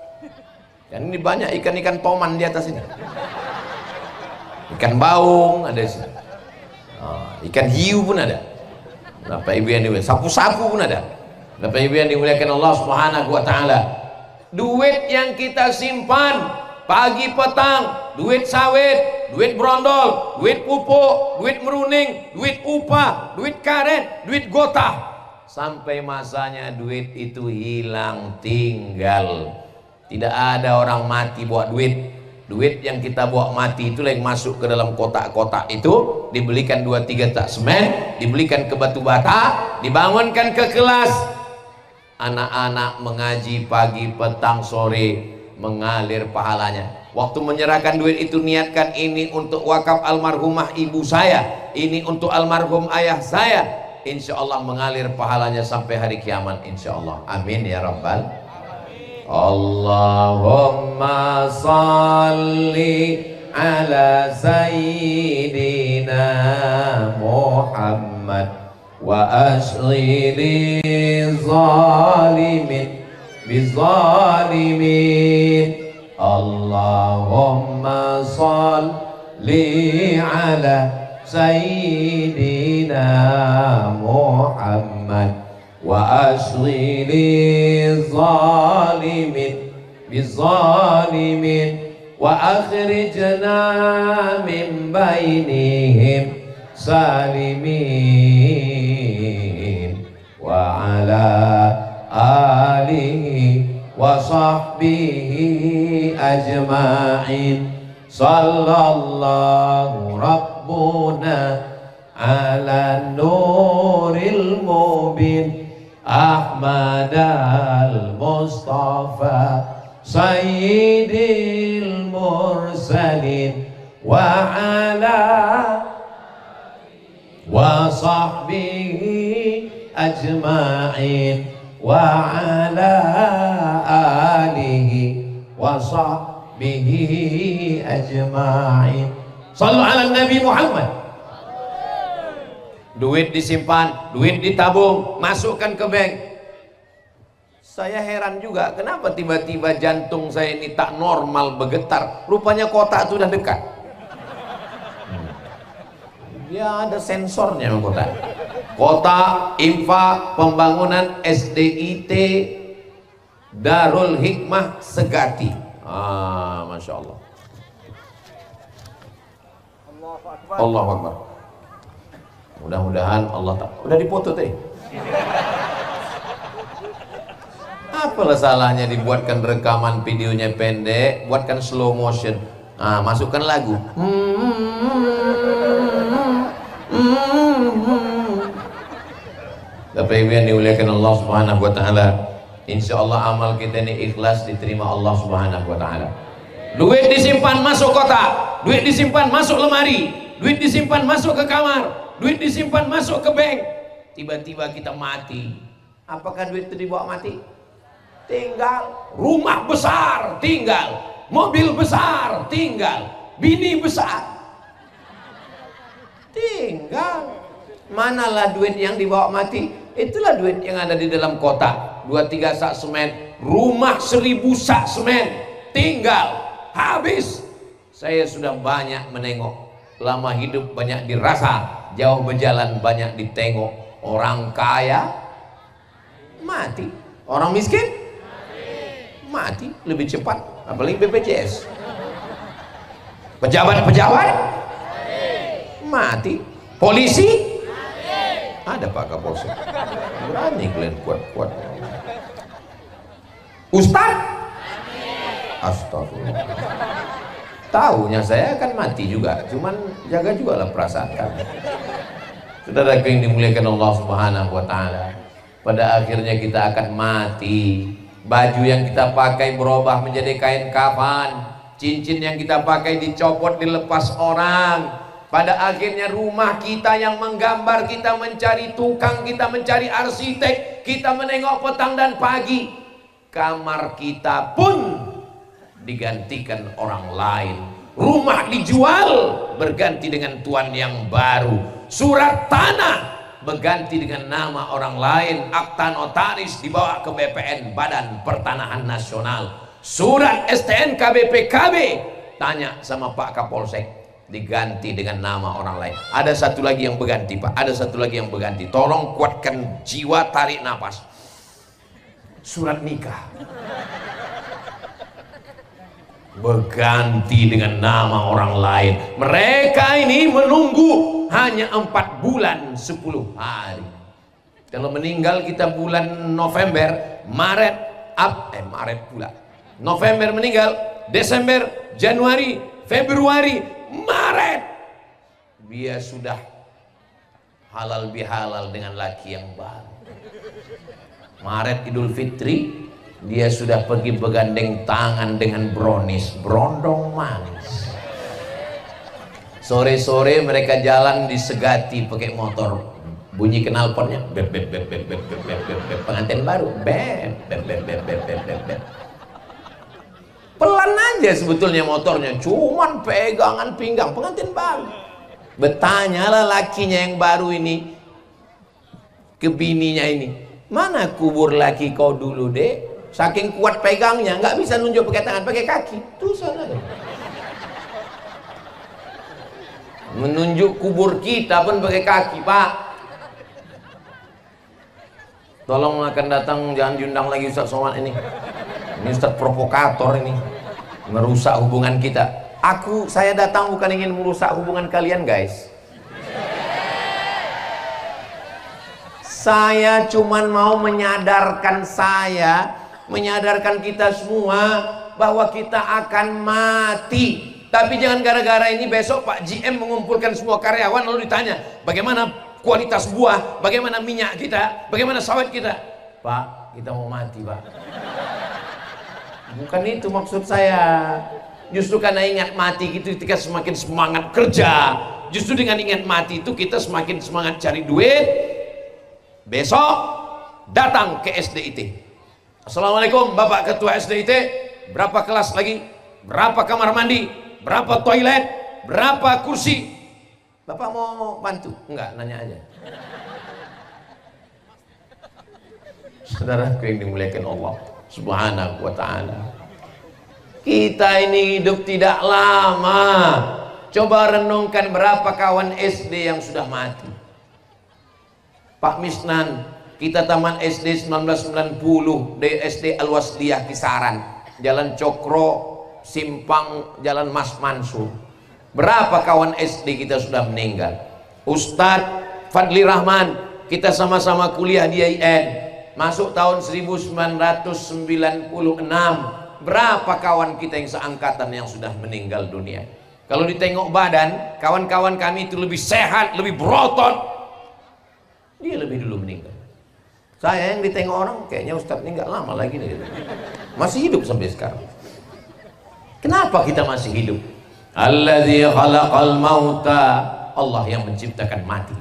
Dan ini banyak ikan-ikan toman di atas ini. Ikan baung ada di sini. Ikan hiu pun ada. Bapak Ibu yang dimuliakan, sapu-sapu pun ada. Bapak Ibu yang dimuliakan Allah Subhanahu wa taala. Duit yang kita simpan pagi petang, duit sawit, duit brondol, duit pupuk, duit meruning, duit upah, duit karet, duit gotah, sampai masanya duit itu hilang, tinggal. Tidak ada orang mati bawa duit. Duit yang kita bawa mati itulah yang masuk ke dalam kotak-kotak itu, dibelikan 2-3 tak semen, dibelikan ke batu bata, dibangunkan ke kelas. Anak-anak mengaji pagi, petang, sore, mengalir pahalanya. Waktu menyerahkan duit itu, niatkan ini untuk wakaf almarhumah ibu saya, ini untuk almarhum ayah saya. Insya Allah mengalir pahalanya sampai hari kiamat, insya Allah. Amin ya rabbal. Allahumma salli ala sayyidina Muhammad wa ashghili zalimin bizalimin. Allahumma salli ala sayyidina Muhammad wa ashghili zalimin bizalimin wa akhrijna min bainihim salimin wa ala alihi wa sahbihi ajma'in. Sallallahu rabbuna ala nuril mubin Ahmad al-Mustafa sayyidil mursalin wa ala wa sahbihi ajma'in wa ala alihi wa sahbihi ajma'in. Sallu ala Nabi Muhammad. Duit disimpan, duit ditabung, masukkan ke bank. Saya heran juga, kenapa tiba-tiba jantung saya ini tak normal, bergetar. Rupanya kotak itu sudah dekat. Ya ada sensornya kotak. Kotak infak pembangunan SDIT Darul Hikmah Segati. Masya Allah. Allahu Akbar. Mudah-mudahan Allah tak. Udah dipoto teh. Apalah salahnya dibuatkan rekaman videonya pendek, buatkan slow motion. Masukkan lagu. Bapak Ibu yang dimuliakan Allah Subhanahu wa taala, insyaallah amal kita ini ikhlas, diterima Allah Subhanahu wa taala. Duit disimpan masuk kotak, duit disimpan masuk lemari, duit disimpan masuk ke kamar, duit disimpan masuk ke bank. Tiba-tiba kita mati. Apakah duit itu dibawa mati? Tinggal. Rumah besar tinggal, mobil besar tinggal, bini besar tinggal. Manalah duit yang dibawa mati? Itulah duit yang ada di dalam kotak. 2-3 sak semen, rumah 1000 sak semen tinggal, habis. Saya sudah banyak menengok, lama hidup banyak dirasa, jauh berjalan banyak ditengok. Orang kaya mati. Orang miskin mati lebih cepat, apalagi BPJS. Pejabat-pejabat mati. Polisi ada Pak Kapolsek, berani kalian kuat-kuat. Ustaz, astagfirullah. Tahunya saya akan mati juga, cuman jaga juga lah perasaan kami. Saudara yang dimuliakan Allah Subhanahu wa Ta'ala, pada akhirnya kita akan mati. Baju yang kita pakai berubah menjadi kain kafan, cincin yang kita pakai dicopot, dilepas orang. Pada akhirnya rumah kita yang menggambar, kita mencari tukang, kita mencari arsitek, kita menengok petang dan pagi. Kamar kita pun digantikan orang lain. Rumah dijual berganti dengan tuan yang baru. Surat tanah berganti dengan nama orang lain. Akta notaris dibawa ke BPN, Badan Pertanahan Nasional. Surat STNK BPKB tanya sama Pak Kapolsek, diganti dengan nama orang lain. Ada satu lagi yang berganti Pak, ada satu lagi yang berganti. Tolong kuatkan jiwa, tarik nafas. Surat nikah berganti dengan nama orang lain. Mereka ini menunggu hanya 4 bulan 10 hari. Kalau meninggal kita bulan November, Maret pula. November meninggal, Desember, Januari, Februari, Maret dia sudah halal bihalal dengan laki yang baru. Maret Idul Fitri dia sudah pergi bergandeng tangan dengan brownies, brondong manis. Sore-sore mereka jalan di Segati pakai motor, bunyi knalpotnya bep bep bep bep bep bep bep bep, pengantin baru bep bep bep bep bep bep bep bep. Pelan aja sebetulnya motornya, cuman pegangan pinggang pengantin baru. Bertanyalah lakinya yang baru ini ke bininya ini, mana kubur laki kau dulu dek? Saking kuat pegangnya nggak bisa nunjuk pakai tangan, pakai kaki. Tuh sana menunjuk kubur kita pun pakai kaki Pak. Tolong akan datang jangan diundang lagi Ustaz Somad ini. Ini Ustaz provokator ini, merusak hubungan kita. Saya datang bukan ingin merusak hubungan kalian guys. Saya cuman mau menyadarkan kita semua bahwa kita akan mati. Tapi jangan gara-gara ini besok Pak GM mengumpulkan semua karyawan lalu ditanya bagaimana kualitas buah, bagaimana minyak kita, bagaimana sawit kita. Pak, kita mau mati Pak. Bukan itu maksud saya. Justru karena ingat mati gitu kita semakin semangat kerja. Justru dengan ingat mati itu kita semakin semangat cari duit. Besok datang ke SDIT. Assalamualaikum Bapak Ketua SDIT, berapa kelas lagi? Berapa kamar mandi? Berapa toilet? Berapa kursi? Bapak mau bantu? Enggak, nanya aja. Saudaraku yang dimuliakan Allah Subhanahu wa Ta'ala, kita ini hidup tidak lama. Coba renungkan berapa kawan SD yang sudah mati. Pak Misnan, kita taman SD 1990 di SD Al-Wasliyah Kisaran, Jalan Cokro, Simpang Jalan Mas Mansur. Berapa kawan SD kita sudah meninggal? Ustadz Fadli Rahman, kita sama-sama kuliah di IAIN, masuk tahun 1996. Berapa kawan kita yang seangkatan yang sudah meninggal dunia? Kalau ditengok badan, kawan-kawan kami itu lebih sehat, lebih berotot. Dia lebih dulu meninggal. Saya yang ditengok orang, kayaknya Ustadz ini nggak lama lagi nih. Masih hidup sampai sekarang. Kenapa kita masih hidup? Alladzi khalaqal mauta, Allah yang menciptakan mati.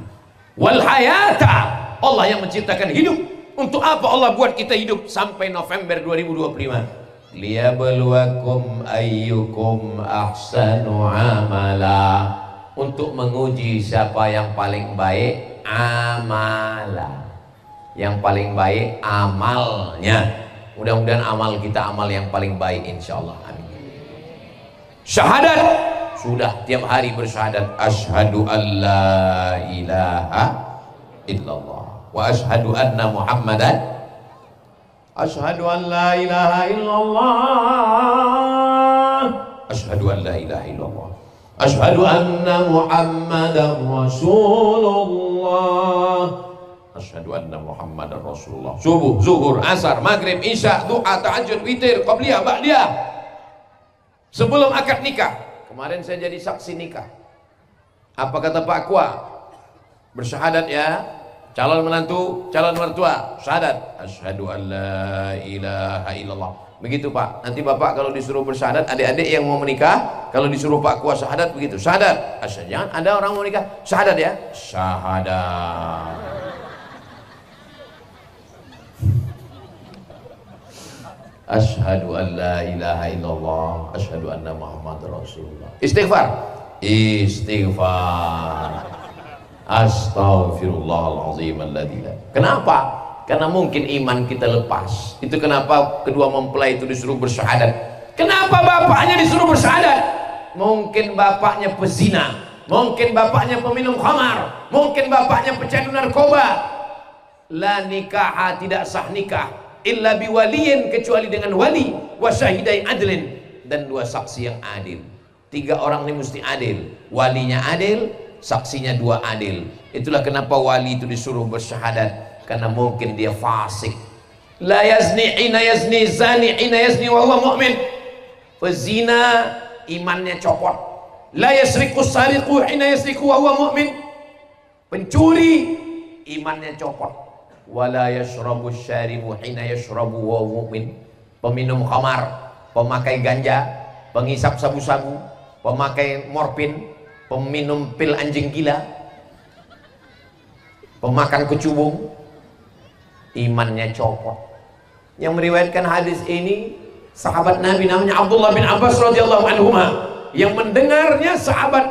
Wal hayata, Allah yang menciptakan hidup. Untuk apa Allah buat kita hidup sampai November 2025? Liyabluwakum ayyukum ahsanu amala, untuk menguji siapa yang paling baik amala, yang paling baik amalnya. Mudah-mudahan amal kita amal yang paling baik insyaallah. Amin. Syahadat, sudah tiap hari bersyahadat, asyhadu an la ilaha illallah wa asyhadu anna Muhammadan Asyhadu an la ilaha illallah. Asyhadu an la ilaha illallah. Asyhadu anna Muhammadar Rasulullah. Asyhadu anna Muhammadar Rasulullah. Subuh, zuhur, asar, maghrib, isya, duha, tahajud, witir, qabliyah, ba'diyah. Sebelum akad nikah. Kemarin saya jadi saksi nikah. Apa kata Pak Kua? Bersyahadat ya. Calon menantu, calon mertua, syahadat. Asyhadu an la ilaha illallah. Begitu Pak. Nanti Bapak kalau disuruh bersyahadat, adik-adik yang mau menikah, kalau disuruh Pak Kua syahadat begitu. Syahadat. Jangan ada orang mau nikah, syahadat ya. Syahadat. Asyhadu an la ilaha illallah. Asyhadu anna Muhammadar Rasulullah. Istighfar. Istighfar. Astaghfirullahaladzim. Kenapa? Karena mungkin iman kita lepas. Itu kenapa kedua mempelai itu disuruh bersyahadat. Kenapa bapaknya disuruh bersyahadat? Mungkin bapaknya pezina, mungkin bapaknya peminum khamar, mungkin bapaknya pecandu narkoba. La nikaha, tidak sah nikah illa biwaliyin, kecuali dengan wali, wa syahidai adlin, dan dua saksi yang adil. Tiga orang ini mesti adil. Walinya adil, saksinya dua adil. Itulah kenapa wali itu disuruh bersyahadat, karena mungkin dia fasik. La yazni hina yazni, zani hina yazni wa huwa mu'min. Pezina imannya copot. La yasriqu sariqu hina yasriqu wa huwa mu'min. Pencuri imannya copot. Wala yashrabu syaribu hina yashrabu wa huwa mu'min. Peminum khamar, pemakai ganja, penghisap sabu-sabu, pemakai morfin, peminum pil anjing gila, pemakan kecubung, imannya copot. Yang meriwayatkan hadis ini sahabat Nabi namanya Abdullah bin Abbas radhiyallahu anhuma. Yang mendengarnya sahabat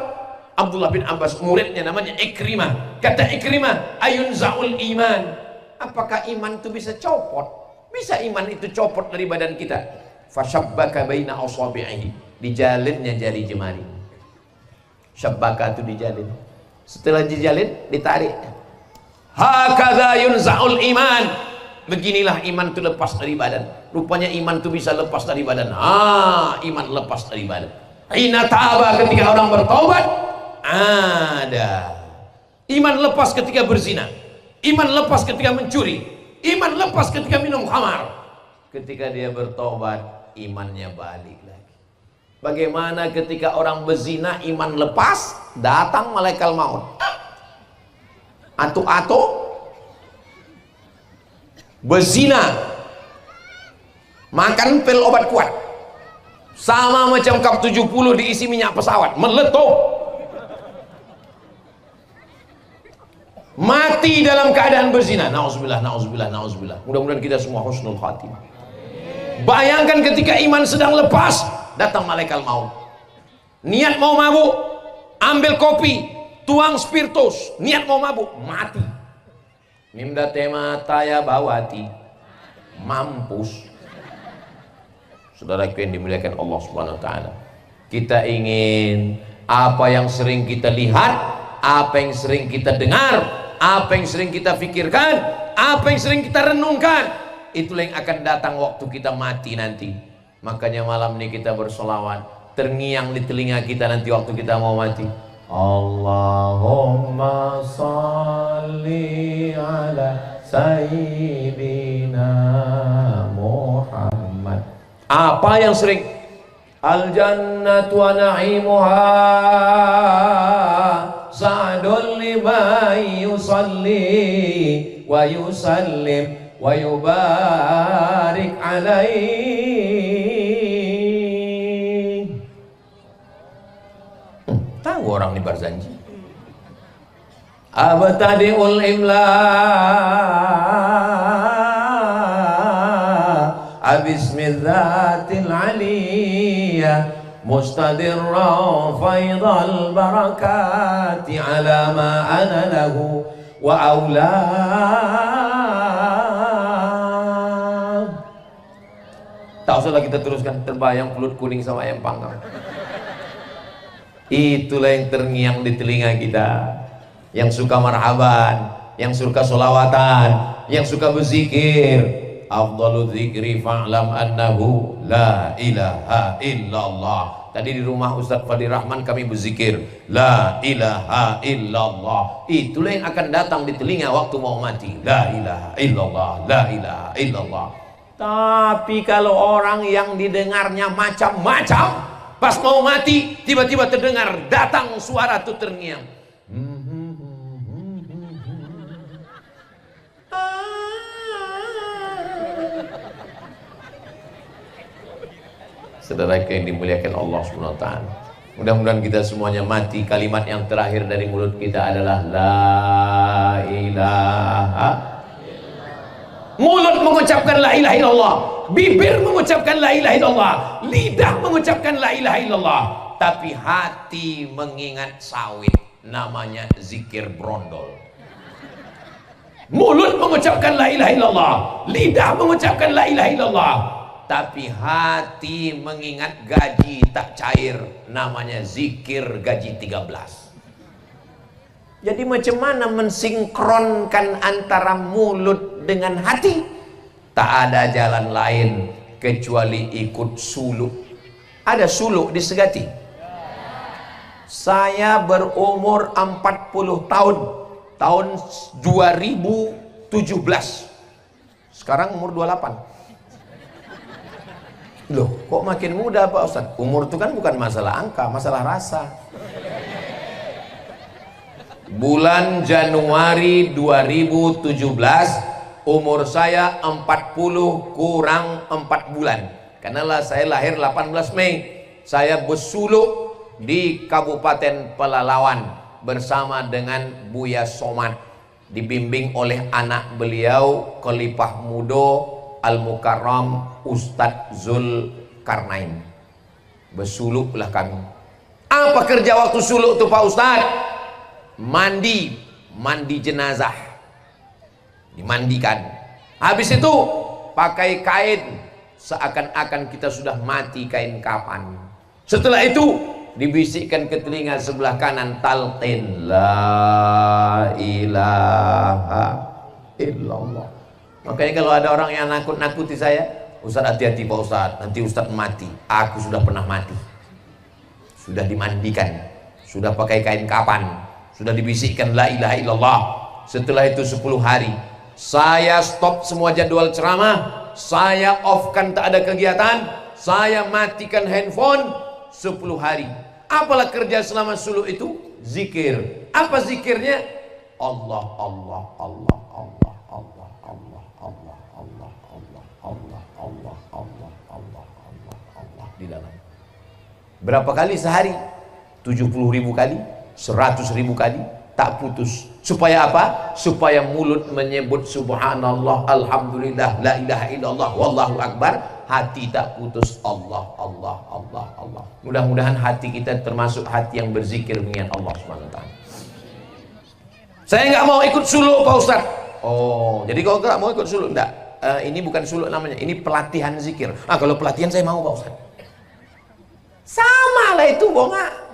Abdullah bin Abbas, muridnya namanya Ikrimah. Kata Ikrimah, ayun zaul iman. Apakah iman itu bisa copot? Bisa iman itu copot dari badan kita. Fasyabbaka baina asabi'ihi, dijalinnya jari jemari. Syabbaka itu dijalin. Setelah dijalin, ditarik. Hakadha yunza'ul iman. Beginilah iman itu lepas dari badan. Rupanya iman itu bisa lepas dari badan. Iman lepas dari badan. Hina taba, ketika orang bertaubat, ada. Iman lepas ketika berzina. Iman lepas ketika mencuri. Iman lepas ketika minum khamar. Ketika dia bertobat, imannya balik lagi. Bagaimana ketika orang berzina, iman lepas, datang malaikat maut. Atu-atu berzina, makan pil obat kuat, sama macam kap 70 diisi minyak pesawat, meletup. Mati dalam keadaan berzina. Nauzubillah, nauzubillah, nauzubillah. Mudah-mudahan kita semua husnul khatimah. Bayangkan ketika iman sedang lepas, datang malaikat maut. Niat mau mabuk, ambil kopi, tuang spiritus, niat mau mabuk, mati. Mimda tema taya bawati, mampus. Saudaraku yang dimuliakan Allah Subhanahu wa taala. Kita ingin apa yang sering kita lihat, apa yang sering kita dengar, apa yang sering kita pikirkan, apa yang sering kita renungkan, itulah yang akan datang waktu kita mati nanti. Makanya malam ini kita bersolawat, terngiang di telinga kita nanti waktu kita mau mati. Allahumma salli ala sayyidina Muhammad. Apa yang sering? Al jannatu wa na'imuha sa'dun liman yusalli wa yusallim wa yubarik alaihi. Tahu orang di Barzanji. Abtadi'ul imla abismidzatil aliyah mustadirran faidal barakati ala ma ana lahu wa aula. Tak usahlah kita teruskan, terbayang pelut kuning sama ayam panggang. Itulah yang terngiang di telinga kita, yang suka marhaban, yang suka solawatan, yang suka berzikir. afdalu dzikri fa'lam annahu la ilaha illallah. Tadi di rumah Ustaz Fadil Rahman kami berzikir la ilaha illallah. Itulah yang akan datang di telinga waktu mau mati. La ilaha illallah, la ilaha illallah. Tapi kalau orang yang didengarnya macam-macam, pas mau mati tiba-tiba terdengar datang suara tuh terngiang. Saudara yang dimuliakan Allah Subhanahu wa taala. Mudah-mudahan kita semuanya mati kalimat yang terakhir dari mulut kita adalah la ilaha. Mulut mengucapkan la ilaha illallah, bibir mengucapkan la ilaha illallah, lidah mengucapkan la ilaha illallah, tapi hati mengingat sawit, namanya zikir brondol. Mulut mengucapkan la ilaha illallah, lidah mengucapkan la ilaha illallah, tapi hati mengingat gaji tak cair, namanya zikir gaji 13. Jadi macam mana mensinkronkan antara mulut dengan hati? Tak ada jalan lain kecuali ikut suluk. Ada suluk di Segati. Saya berumur 40 tahun, tahun 2017. Sekarang umur 28. Loh, kok makin muda Pak Ustaz? Umur itu kan bukan masalah angka, masalah rasa. Bulan Januari 2017 umur saya 40 kurang 4 bulan. Karena saya lahir 18 Mei. Saya bersuluk di Kabupaten Pelalawan bersama dengan Buya Somad, dibimbing oleh anak beliau Khalifah Mudo Al-Mukarram Ustadz Zulkarnain. Bersuluklah kami. Apa kerja waktu suluk tuh Pak Ustadz? Mandi jenazah, dimandikan. Habis itu pakai kain seakan-akan kita sudah mati, kain kapan. Setelah itu dibisikkan ke telinga sebelah kanan talqin la ilaha illallah. Makanya kalau ada orang yang nakut-nakuti saya, Ustaz hati-hati Pak Ustaz, nanti Ustaz mati. Aku sudah pernah mati, sudah dimandikan, sudah pakai kain kapan, sudah dibisikkan la ilaha illallah. Setelah itu 10 hari saya stop semua jadwal ceramah, saya off-kan, tak ada kegiatan, saya matikan handphone 10 hari. Apalah kerja selama suluk itu? Zikir. Apa zikirnya? Allah Allah Allah Allah Allah Allah Allah Allah Allah Allah Allah Allah Allah Allah Allah di dalam. Berapa kali sehari? 70.000 kali, 100.000 kali, tak putus. Supaya apa? Supaya mulut menyebut subhanallah, alhamdulillah, la ilaha illallah, wallahu akbar, hati tak putus Allah Allah Allah Allah. Mudah-mudahan hati kita termasuk hati yang berzikir mengingat Allah SWT. Saya nggak mau ikut suluk Pak Ustaz. Oh, jadi kalau nggak mau ikut suluk enggak? Ini bukan suluk namanya, ini pelatihan zikir. Kalau pelatihan saya mau Pak Ustaz. Sama lah itu bonga.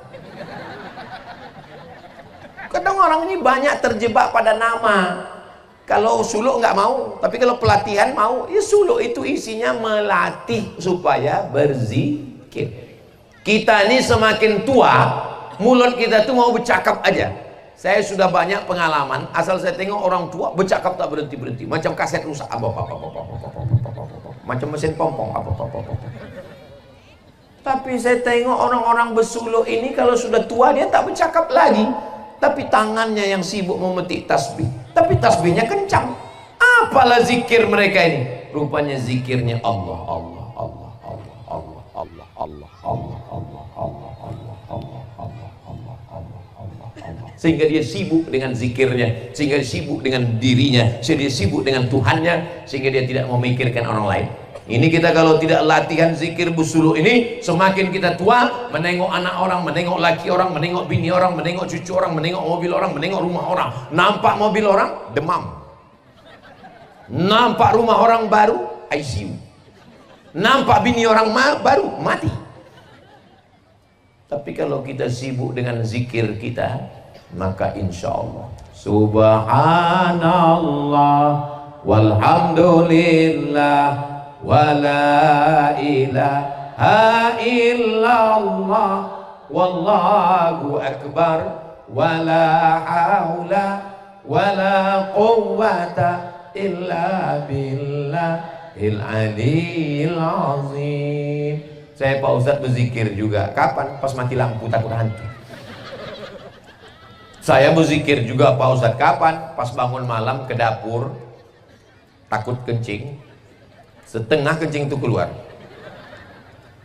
Kadang orang ini banyak terjebak pada nama. Kalau suluk nggak mau, tapi kalau pelatihan mau. Ya suluk itu isinya melatih supaya berzikir. Kita ini semakin tua, mulut kita tuh mau bercakap aja. Saya sudah banyak pengalaman, asal saya tengok orang tua bercakap tak berhenti-berhenti, macam kaset rusak, macam mesin pompong, Tapi saya tengok orang-orang bersuluk ini kalau sudah tua dia tak bercakap lagi, tapi tangannya yang sibuk memetik tasbih, tapi tasbihnya kencang. Apalah zikir mereka ini? Rupanya zikirnya Allah Allah Allah Allah Allah Allah Allah Allah Allah Allah Allah Allah Allah Allah Allah Allah Allah. Sehingga dia sibuk dengan zikirnya, sehingga dia sibuk dengan dirinya, sehingga dia sibuk dengan Tuhannya, sehingga dia tidak memikirkan orang lain. Ini kita kalau tidak latihan zikir bersuluk ini, semakin kita tua, menengok anak orang, menengok laki orang, menengok bini orang, menengok cucu orang, menengok mobil orang, menengok rumah orang. Nampak mobil orang, demam. Nampak rumah orang baru, ICU. Nampak bini orang baru, mati. Tapi kalau kita sibuk dengan zikir kita, maka insya Allah subhanallah walhamdulillah wala ilaha illallah wallahu akbar wala haula wala quwwata illa billahil aliyil azim. Saya Pak Ustadz berzikir juga. Kapan? Pas mati lampu takut hantu. Saya berzikir juga Pak Ustadz. Kapan? Pas bangun malam ke dapur takut kencing, setengah kencing itu keluar.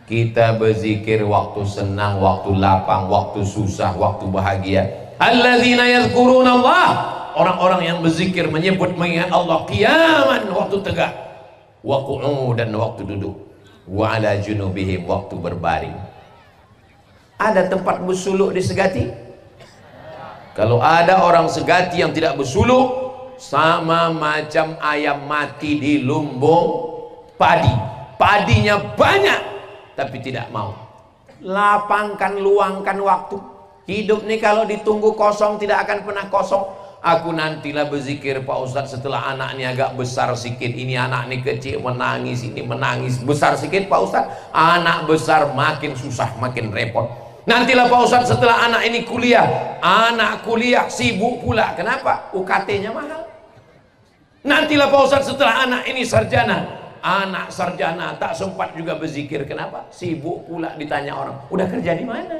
Kita berzikir waktu senang, waktu lapang, waktu susah, waktu bahagia. Alladzina yadhkuruna Allah, orang-orang yang berzikir menyebut mengingat Allah qiyaman waktu tegak, wa qu'udan waktu duduk, wa ala junubihim waktu berbaring. Ada tempat bersuluk di Segati? Kalau ada orang Segati yang tidak bersuluk, sama macam ayam mati di lumbung padi. Padinya banyak tapi tidak mau. Lapangkan, luangkan waktu. Hidup nih kalau ditunggu kosong tidak akan pernah kosong. Aku nantilah berzikir Pak Ustadz setelah anak ini agak besar sedikit. Ini anak ini kecil menangis, ini menangis. Besar sedikit Pak Ustadz, anak besar makin susah, makin repot. Nantilah Pak Ustadz setelah anak ini kuliah. Anak kuliah sibuk pula. Kenapa? UKT-nya mahal. Nantilah Pak Ustadz setelah anak ini sarjana. Anak sarjana tak sempat juga berzikir. Kenapa? Sibuk pula ditanya orang, udah kerja di mana?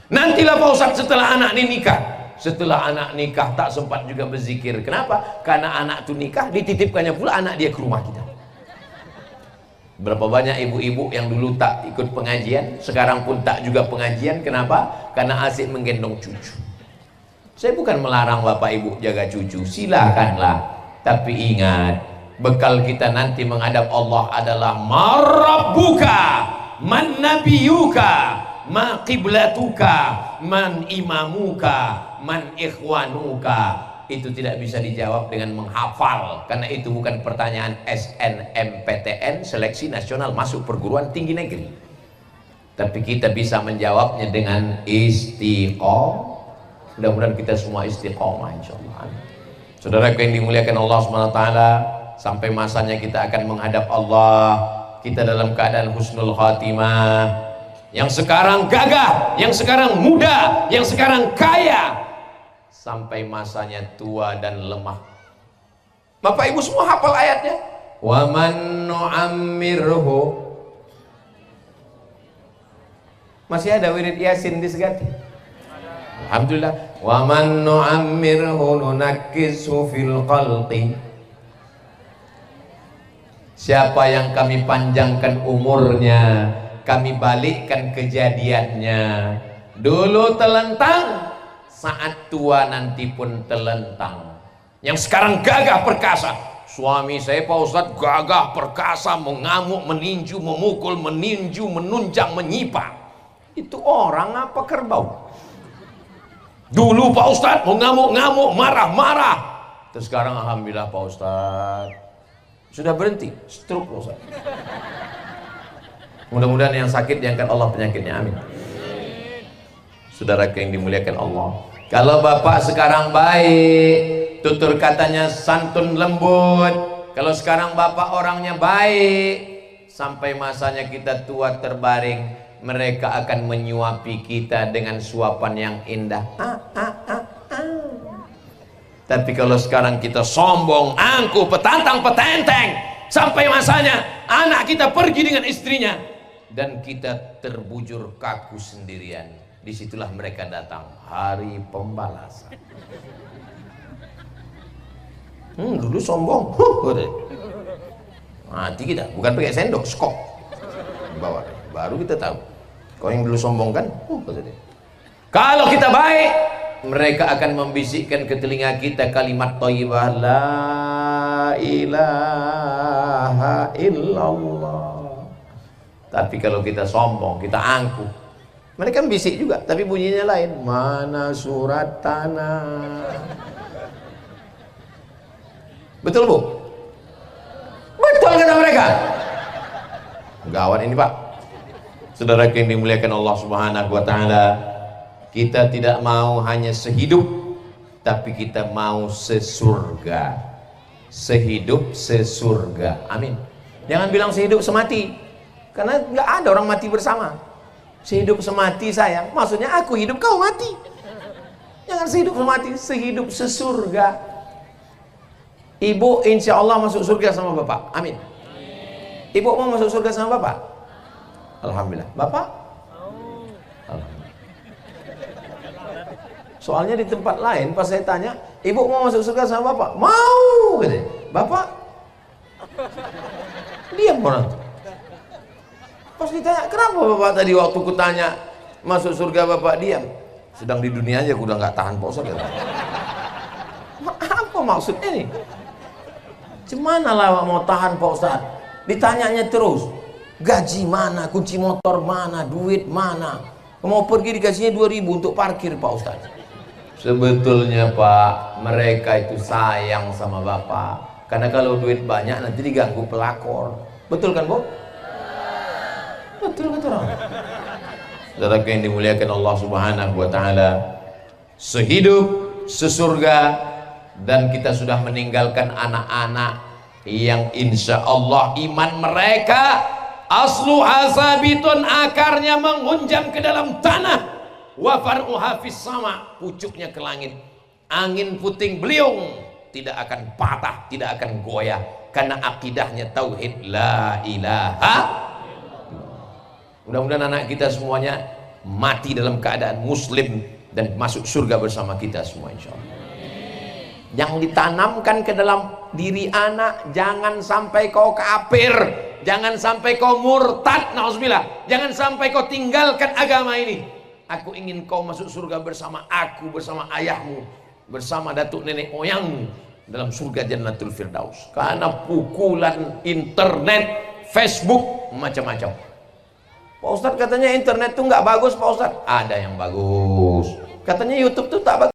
Nantilah Pak Ustadz setelah anak ini nikah. Setelah anak nikah tak sempat juga berzikir. Kenapa? Karena anak itu nikah, dititipkannya pula anak dia ke rumah kita. Berapa banyak ibu-ibu yang dulu tak ikut pengajian, sekarang pun tak juga pengajian. Kenapa? Karena asik menggendong cucu. Saya bukan melarang bapak ibu jaga cucu, silakanlah. Tapi ingat, bekal kita nanti menghadap Allah adalah marabbuka, man nabiyuka, ma qiblatuka, man imamuka, man ikhwanuka. Itu tidak bisa dijawab dengan menghafal, karena itu bukan pertanyaan SNMPTN, seleksi nasional masuk perguruan tinggi negeri. Tapi kita bisa menjawabnya dengan istiqomah. Mudah-mudahan kita semua istiqomah insyaallah. Saudara yang dimuliakan Allah SWT, sampai masanya kita akan menghadap Allah, kita dalam keadaan husnul khatimah. Yang sekarang gagah, yang sekarang muda, yang sekarang kaya, sampai masanya tua dan lemah. Bapak Ibu semua hafal ayatnya. Wa man nu'ammirhu. Masih ada wirid Yasin di Segati? Alhamdulillah. Wa man nu'ammirhu nunakkishu fil khalqi. Siapa yang kami panjangkan umurnya, kami balikkan kejadiannya. Dulu telentang, saat tua nanti pun telentang. Yang sekarang gagah perkasa. Suami saya Pak Ustadz gagah perkasa, mengamuk, meninju, memukul, meninju, menunjang, menyipak. Itu orang apa kerbau? Dulu Pak Ustadz mengamuk-ngamuk, marah-marah. Terus sekarang alhamdulillah Pak Ustadz sudah berhenti, stroke Pak Ustadz. Mudah-mudahan yang sakit diangkat Allah penyakitnya, amin. Saudara yang dimuliakan Allah, kalau bapak sekarang baik, tutur katanya santun lembut. Kalau sekarang bapak orangnya baik, sampai masanya kita tua terbaring, mereka akan menyuapi kita dengan suapan yang indah. Tapi kalau sekarang kita sombong, angkuh, petantang, petenteng, sampai masanya anak kita pergi dengan istrinya dan kita terbujur kaku sendirian, disitulah mereka datang, hari pembalasan. Dulu sombong, mati kita, bukan pakai sendok, skop bawa, baru kita tahu. Kau yang dulu sombong kan? Kalau kita baik, mereka akan membisikkan ke telinga kita kalimat thayyibah, la ilaha illallah. Tapi kalau kita sombong, kita angkuh, mereka bisik juga, tapi bunyinya lain. Mana surat tanah? Betul Bu? Betul kata mereka. Gawat ini Pak. Saudara yang dimuliakan Allah Subhanahu wa taala, kita tidak mau hanya sehidup, tapi kita mau sesurga. sehidup sesurga. Amin. Jangan bilang sehidup semati, karena nggak ada orang mati bersama. Sehidup semati sayang, maksudnya aku hidup kau mati. Jangan sehidup semati, sehidup sesurga. Ibu insya Allah masuk surga sama bapak. Amin. Ibu mau masuk surga sama bapak? Alhamdulillah. Bapak? Alhamdulillah. Soalnya di tempat lain pas saya tanya, ibu mau masuk surga sama bapak? Mau, katanya. Bapak? Diam orang tuh. Pas ditanya, kenapa bapak tadi waktu kutanya masuk surga bapak diam? Sedang di dunia aja aku udah nggak tahan Pak Ustaz. Apa maksudnya nih? Gimana lah mau tahan Pak Ustaz? Ditanyanya terus, gaji mana, kunci motor mana, duit mana? Mau pergi dikasihnya 2.000 untuk parkir Pak Ustaz. Sebetulnya Pak, mereka itu sayang sama bapak. Karena kalau duit banyak nanti diganggu pelakor. Betul kan Bu? Betul. Saudara yang dimuliakan Allah Subhanahu wa taala, sehidup sesurga, dan kita sudah meninggalkan anak-anak yang insya Allah iman mereka asluha sabitun, akarnya menghunjam ke dalam tanah, wa far'uha fis sama, pucuknya ke langit. Angin puting beliung tidak akan patah, tidak akan goyah, karena akidahnya tauhid la ilaha. Mudah-mudahan anak kita semuanya mati dalam keadaan muslim dan masuk surga bersama kita semua insya Allah. Yang ditanamkan ke dalam diri anak, jangan sampai kau kafir, jangan sampai kau murtad, na'udzubillah, jangan sampai kau tinggalkan agama ini. Aku ingin kau masuk surga bersama aku, bersama ayahmu, bersama datuk nenek moyangmu dalam surga Jannatul Firdaus. Karena pukulan internet, Facebook, macam-macam. Pak Ustadz katanya internet tuh nggak bagus Pak Ustadz. Ada yang bagus. Katanya YouTube tuh tak bagus.